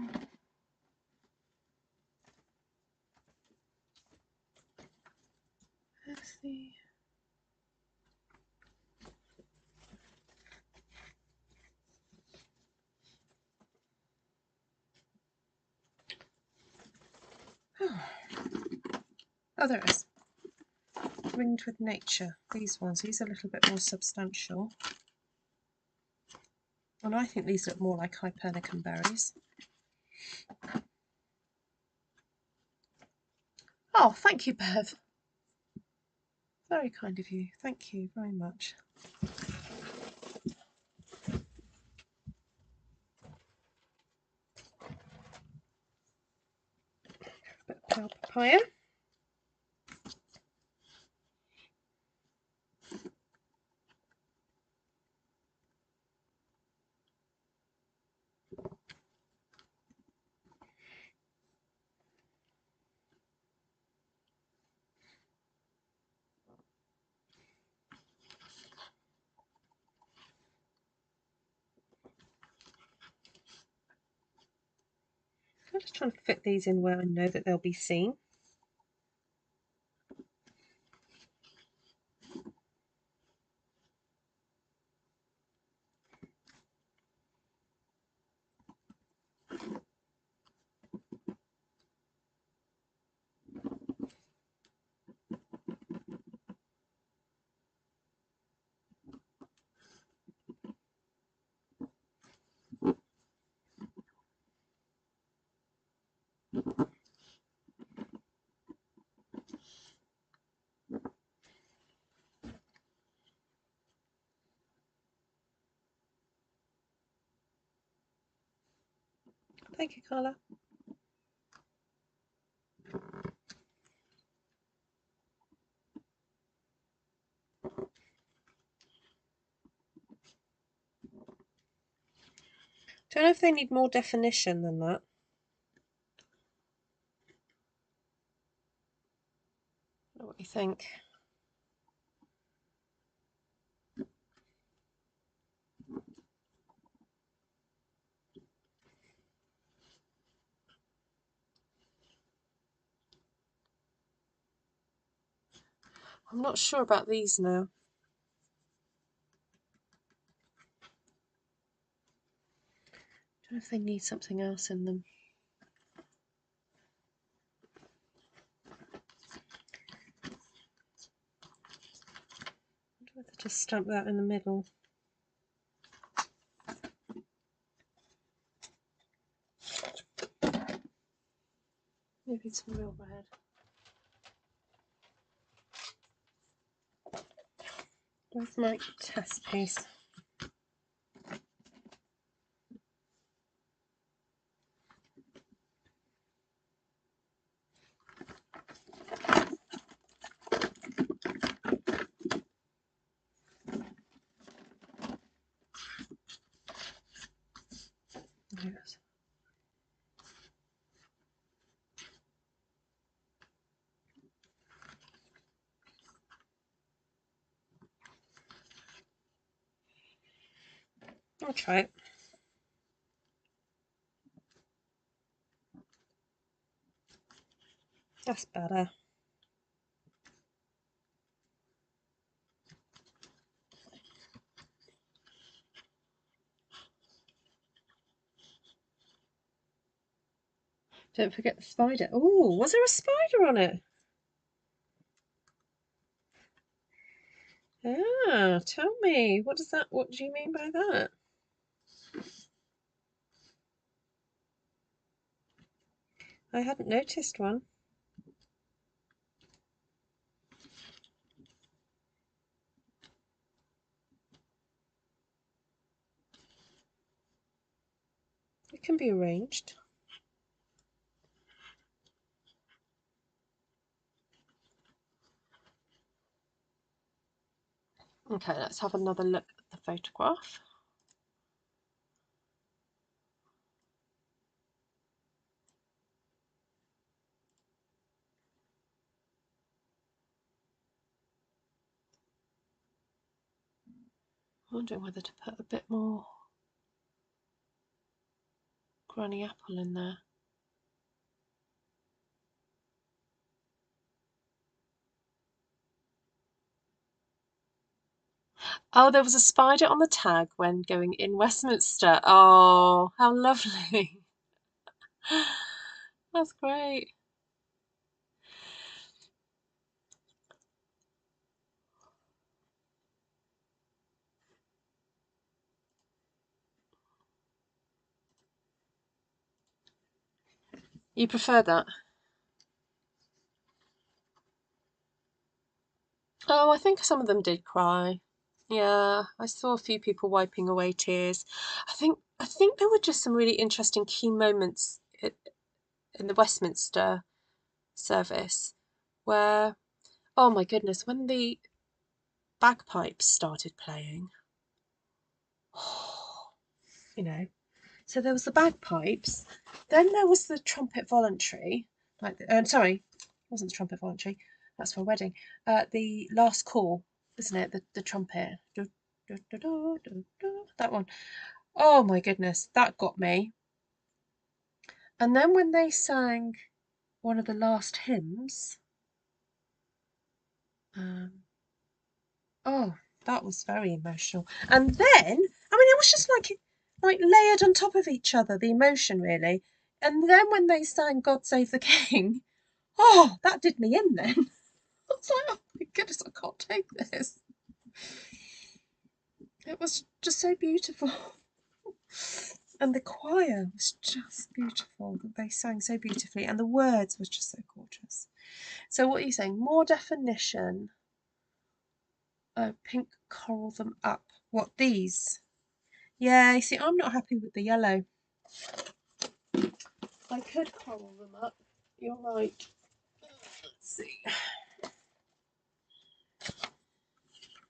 let's see. Oh, there it is. Ringed with Nature. These ones. These are a little bit more substantial. And I think these look more like Hypernicum berries. Oh, thank you, Bev. Very kind of you. Thank you very much. A bit of pale papaya. I'm just trying to fit these in where I know that they'll be seen. Thank you, Carla. Don't know if they need more definition than that. I don't know what you think. I'm not sure about these now. I don't know if they need something else in them. I wonder whether to stamp that in the middle. Maybe some real red. Where's my test piece? I'll try it. That's better. Don't forget the spider. Oh, was there a spider on it? Ah, tell me. What do you mean by that? I hadn't noticed one. It can be arranged. Okay, let's have another look at the photograph. I'm wondering whether to put a bit more granny apple in there. Oh, there was a spider on the tag when going in Westminster. Oh, how lovely. That's great. You prefer that? Oh, I think some of them did cry. Yeah, I saw a few people wiping away tears. I think there were just some really interesting key moments in the Westminster service where, oh my goodness, when the bagpipes started playing, you know, so there was the bagpipes, then there was the trumpet voluntary, sorry, it wasn't the trumpet voluntary, that's for a wedding. The last call, isn't it? The trumpet. That one. Oh my goodness, that got me. And then when they sang one of the last hymns, um, oh, that was very emotional. And then, I mean, it was just like layered on top of each other, the emotion really. And then when they sang "God Save the King," oh, that did me in then. I was like, oh my goodness, I can't take this. It was just so beautiful. And the choir was just beautiful. They sang so beautifully, and the words were just so gorgeous. So, what are you saying? More definition. Pink coral them up. What, these? Yeah, you see, I'm not happy with the yellow. I could coral them up. You're right. Let's see.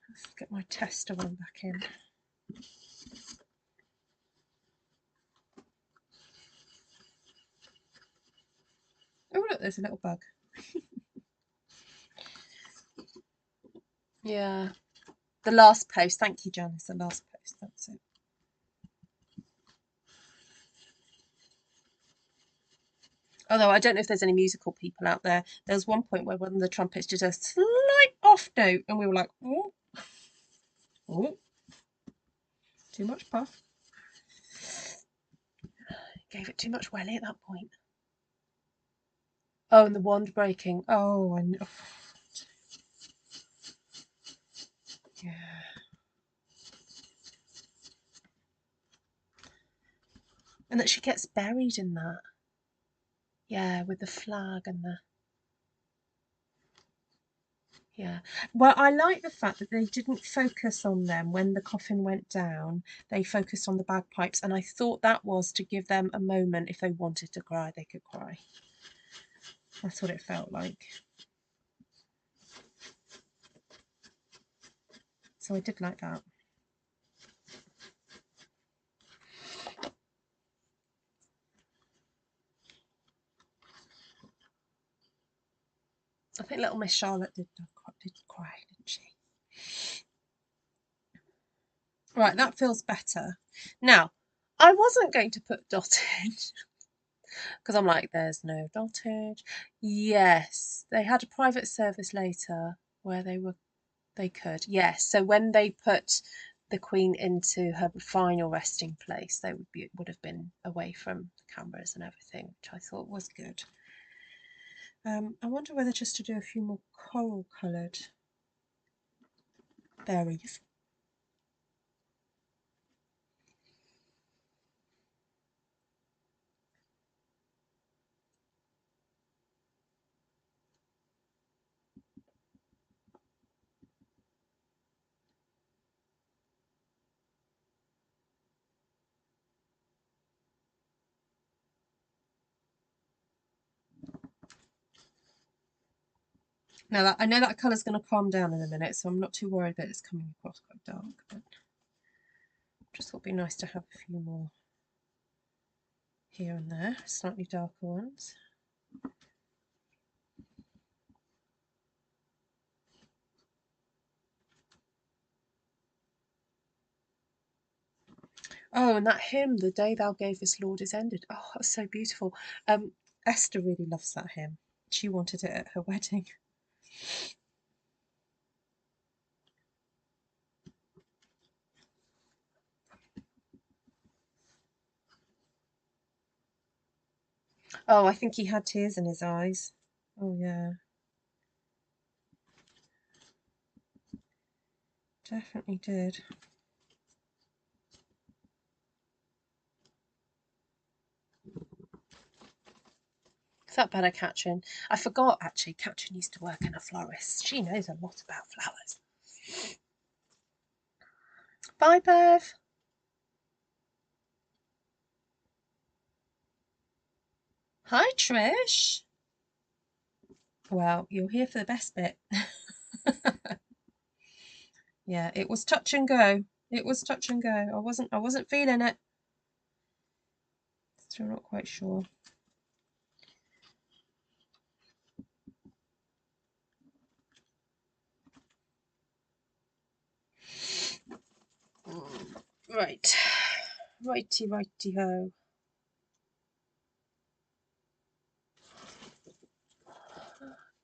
Let's get my tester one back in. Oh, look, there's a little bug. Yeah. The last post. Thank you, Janice. The last post. That's it. Although I don't know if there's any musical people out there. There was one point where one of the trumpets did a slight off note, and we were like, oh, oh, too much puff. Gave it too much welly at that point. Oh, and the wand breaking. Oh, I know. Yeah. And that she gets buried in that. Yeah, with the flag and the. Yeah. Well, I like the fact that they didn't focus on them when the coffin went down. They focused on the bagpipes, and I thought that was to give them a moment. If they wanted to cry, they could cry. That's what it felt like. So I did like that. I think little Miss Charlotte did cry, didn't she? Right, that feels better. Now, I wasn't going to put dotted because I'm like, there's no dotted. Yes, they had a private service later where they could. Yes, so when they put the Queen into her final resting place, they would have been away from the cameras and everything, which I thought was good. I wonder whether just to do a few more coral coloured berries. Now I know that colour's going to calm down in a minute, so I'm not too worried that it's coming across quite dark, but just thought it'd be nice to have a few more here and there, slightly darker ones. Oh, and that hymn, "The day thou gavest, Lord, is ended." Oh, that's so beautiful. Esther really loves that hymn. She wanted it at her wedding. Oh, I think he had tears in his eyes. Oh, yeah. Definitely did. Is that better, Katrin? I forgot, actually, Katrin used to work in a florist. She knows a lot about flowers. Bye, Bev. Hi, Trish. Well, you're here for the best bit. Yeah, it was touch and go. It was touch and go. I wasn't feeling it. Still not quite sure. Right. Righty, righty ho.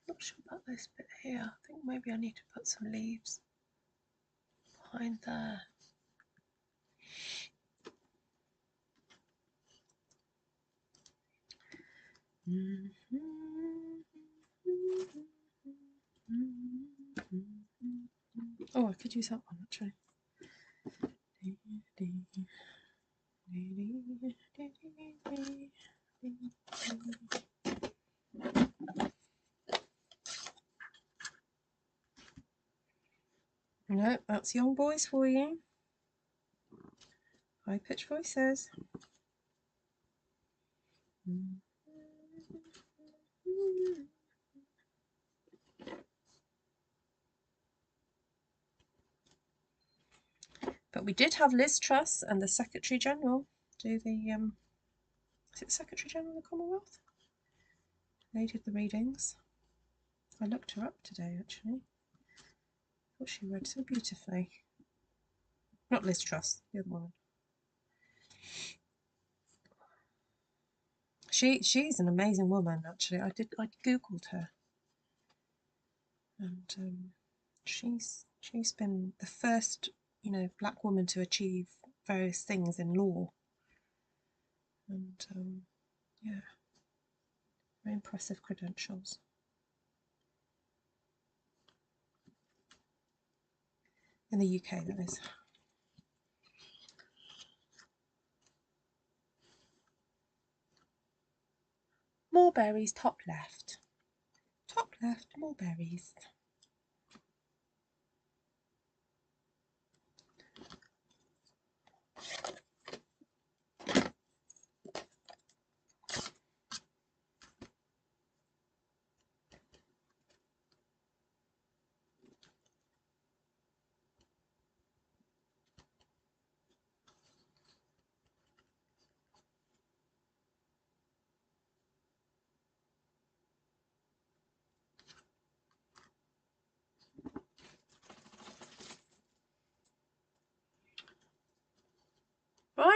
Not sure about this bit here. I think maybe I need to put some leaves behind there. Oh, I could use that one actually. No, that's young boys for you. High pitched voices. But we did have Liz Truss and the Secretary General do the is it the Secretary General of the Commonwealth? They did the readings. I looked her up today actually. I thought she read so beautifully. Not Liz Truss, the other one. She's an amazing woman actually. I googled her, and she's been the first black woman to achieve various things in law, and yeah, very impressive credentials. In the UK, that is. More berries, top left. Top left, more berries.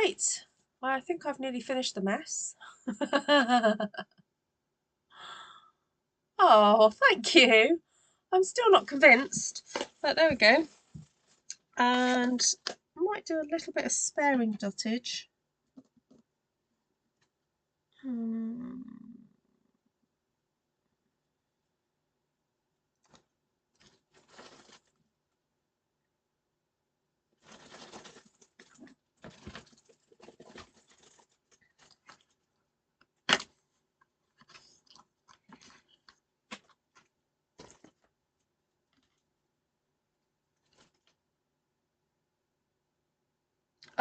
Right, well, I think I've nearly finished the mess. Oh, thank you. I'm still not convinced, but there we go. And I might do a little bit of sparing dottage.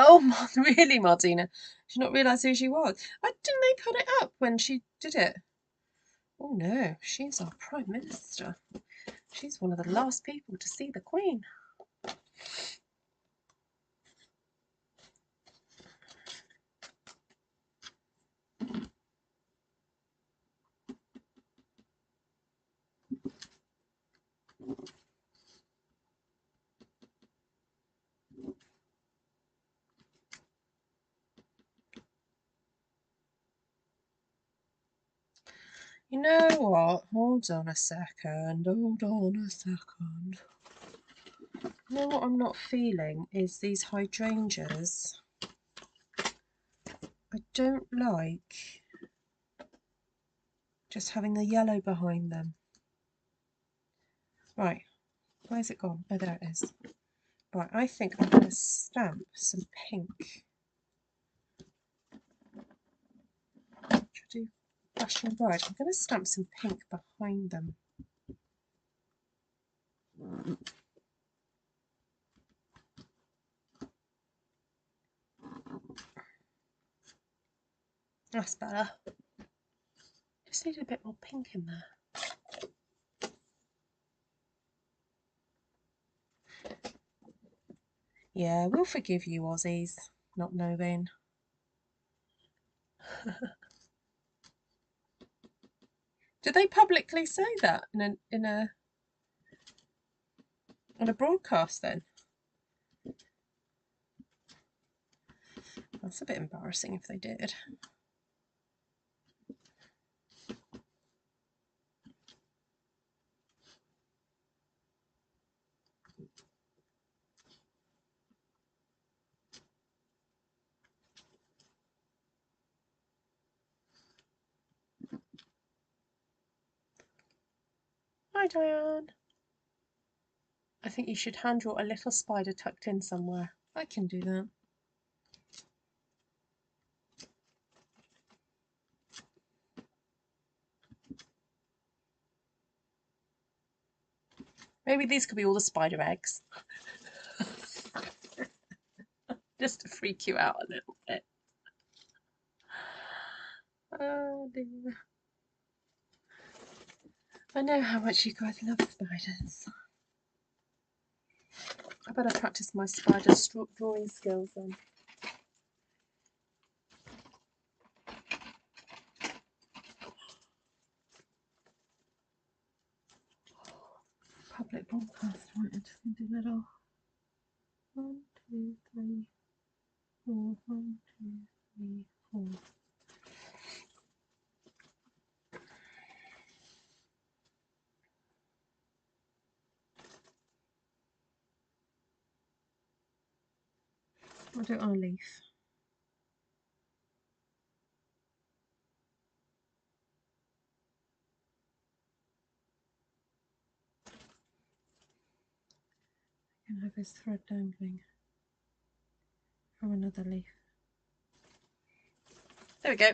Oh, really, Martina? Did you not realise who she was? Didn't they put it up when she did it? Oh no, she's our Prime Minister. She's one of the last people to see the Queen. You know what? Hold on a second. Hold on a second. You know what I'm not feeling is these hydrangeas. I don't like just having the yellow behind them. Right, where's it gone? Oh, there it is. Right, I think I'm going to stamp some pink. Should I do Fashion Bride? I'm going to stamp some pink behind them. That's better. Just need a bit more pink in there. Yeah, we'll forgive you, Aussies, not knowing. Did they publicly say that in a broadcast then? That's a bit embarrassing if they did. Hi, Diane. I think you should hand draw a little spider tucked in somewhere. I can do that. Maybe these could be all the spider eggs. Just to freak you out a little bit. Oh dear. I know how much you guys love spiders. I better practice my spider drawing skills then. Public broadcast, right, I'm just going to do that all. 1, 2, 3, 4, 1, 2, 3, 4. I'll do it on a leaf. I can have his thread dangling from another leaf. There we go.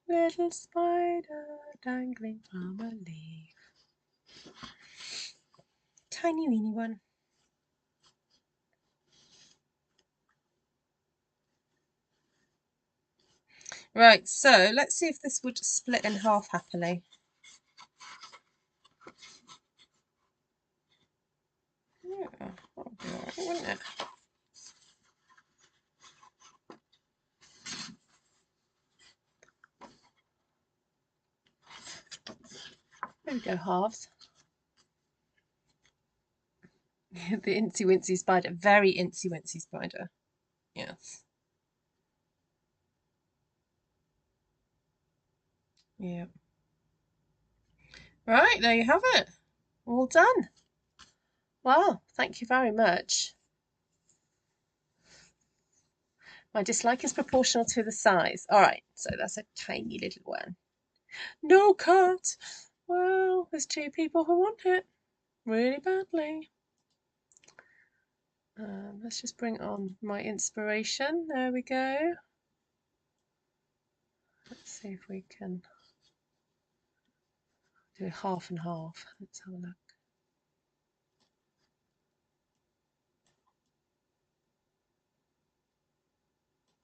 Little spider dangling from a leaf. Tiny weeny one. Right, so let's see if this would split in half happily. Yeah, that would be alright, wouldn't it? There we go, halves. The Incy Wincy spider. Very Incy Wincy spider. Yes. Yeah. Right, there you have it. All done. Wow, thank you very much. My dislike is proportional to the size. All right, so that's a tiny little one. No cut. Well, there's 2 people who want it really badly. Let's just bring on my inspiration. There we go. Let's see if we can do half and half. Let's have a look.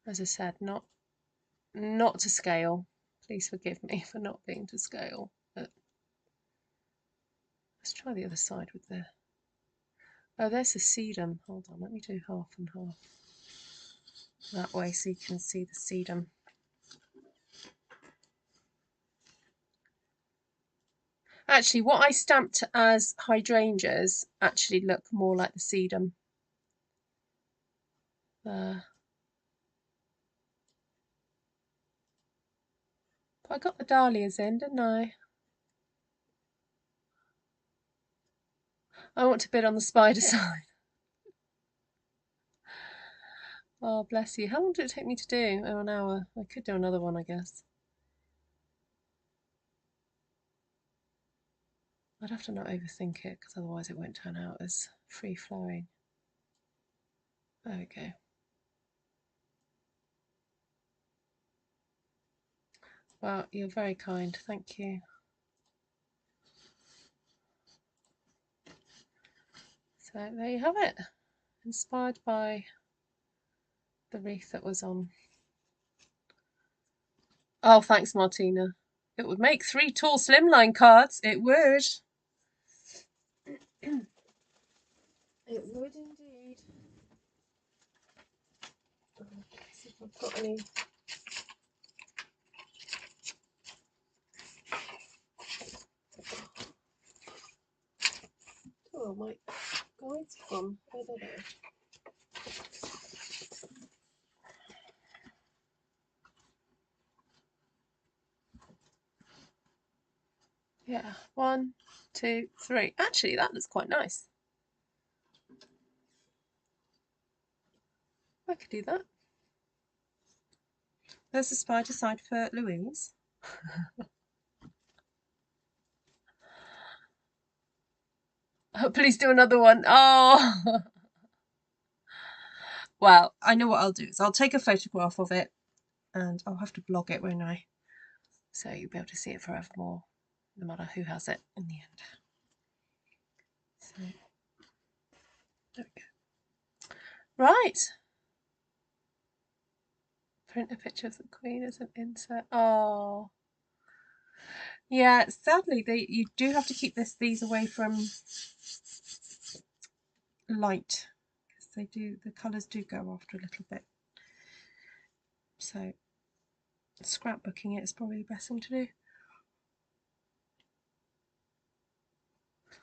As I said, not to scale. Please forgive me for not being to scale. But let's try the other side with the. Oh, there's the sedum. Hold on, let me do half and half. That way, so you can see the sedum. Actually, what I stamped as hydrangeas actually look more like the sedum. But I got the dahlias in, didn't I? I want to bid on the spider side. Oh, bless you. How long did it take me to do? Oh, an hour. I could do another one, I guess. I'd have to not overthink it, because otherwise it won't turn out as free-flowing. There we go. Well, you're very kind. Thank you. So there you have it. Inspired by the wreath that was on. Oh, thanks, Martina. It would make 3 tall slimline cards. It would. It would indeed. Let's see if I've got any. Oh, my guides from. Where are they? Yeah, 1, 2, 3. Actually, that looks quite nice. I could do that. There's the spider side for Louise. Oh, please do another one. Oh! Well, I know what I'll do is I'll take a photograph of it and I'll have to blog it, won't I? So you'll be able to see it forevermore, no matter who has it in the end. So, there we go. Right. Print a picture of the Queen as an insert. Oh. Yeah, sadly, you do have to keep these away from light, because the colours do go after a little bit. So scrapbooking it is probably the best thing to do.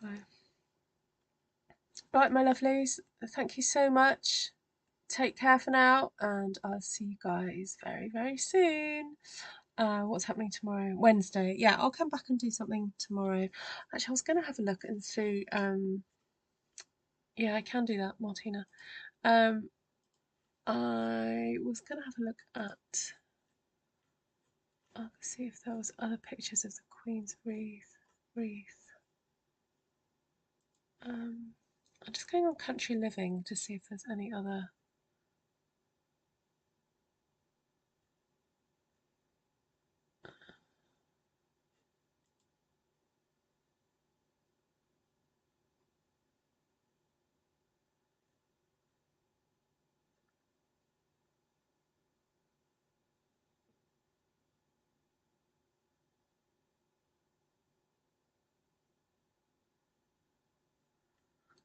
So, right, my lovelies, thank you so much. Take care for now, and I'll see you guys very, very soon. What's happening tomorrow? Wednesday. Yeah, I'll come back and do something tomorrow. Actually, I was going to have a look into. Yeah, I can do that, Martina. I was going to have a look at. I'll see if there was other pictures of the Queen's wreath. I'm just going on Country Living to see if there's any other.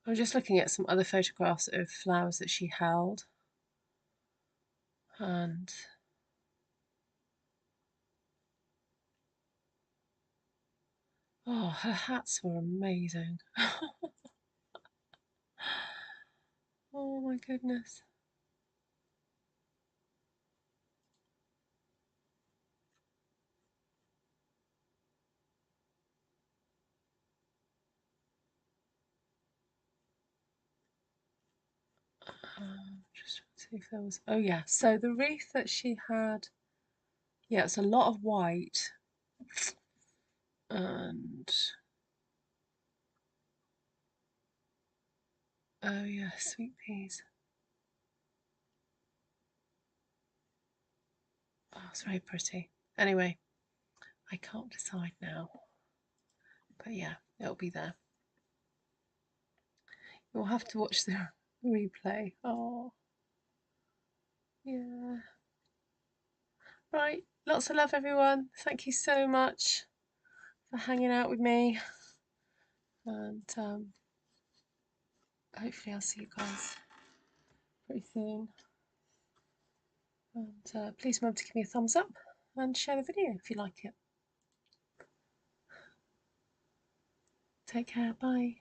I'm just looking at some other photographs of flowers that she held. And oh, her hats were amazing. Oh my goodness. Just see if there was. Oh yeah. So the wreath that she had. Yeah, it's a lot of white. And oh yeah, sweet peas. Oh, it's very pretty. Anyway, I can't decide now. But yeah, it'll be there. You'll have to watch the replay. Oh, yeah. Right, lots of love, everyone. Thank you so much for hanging out with me. And hopefully I'll see you guys pretty soon. And please remember to give me a thumbs up and share the video if you like it. Take care, bye.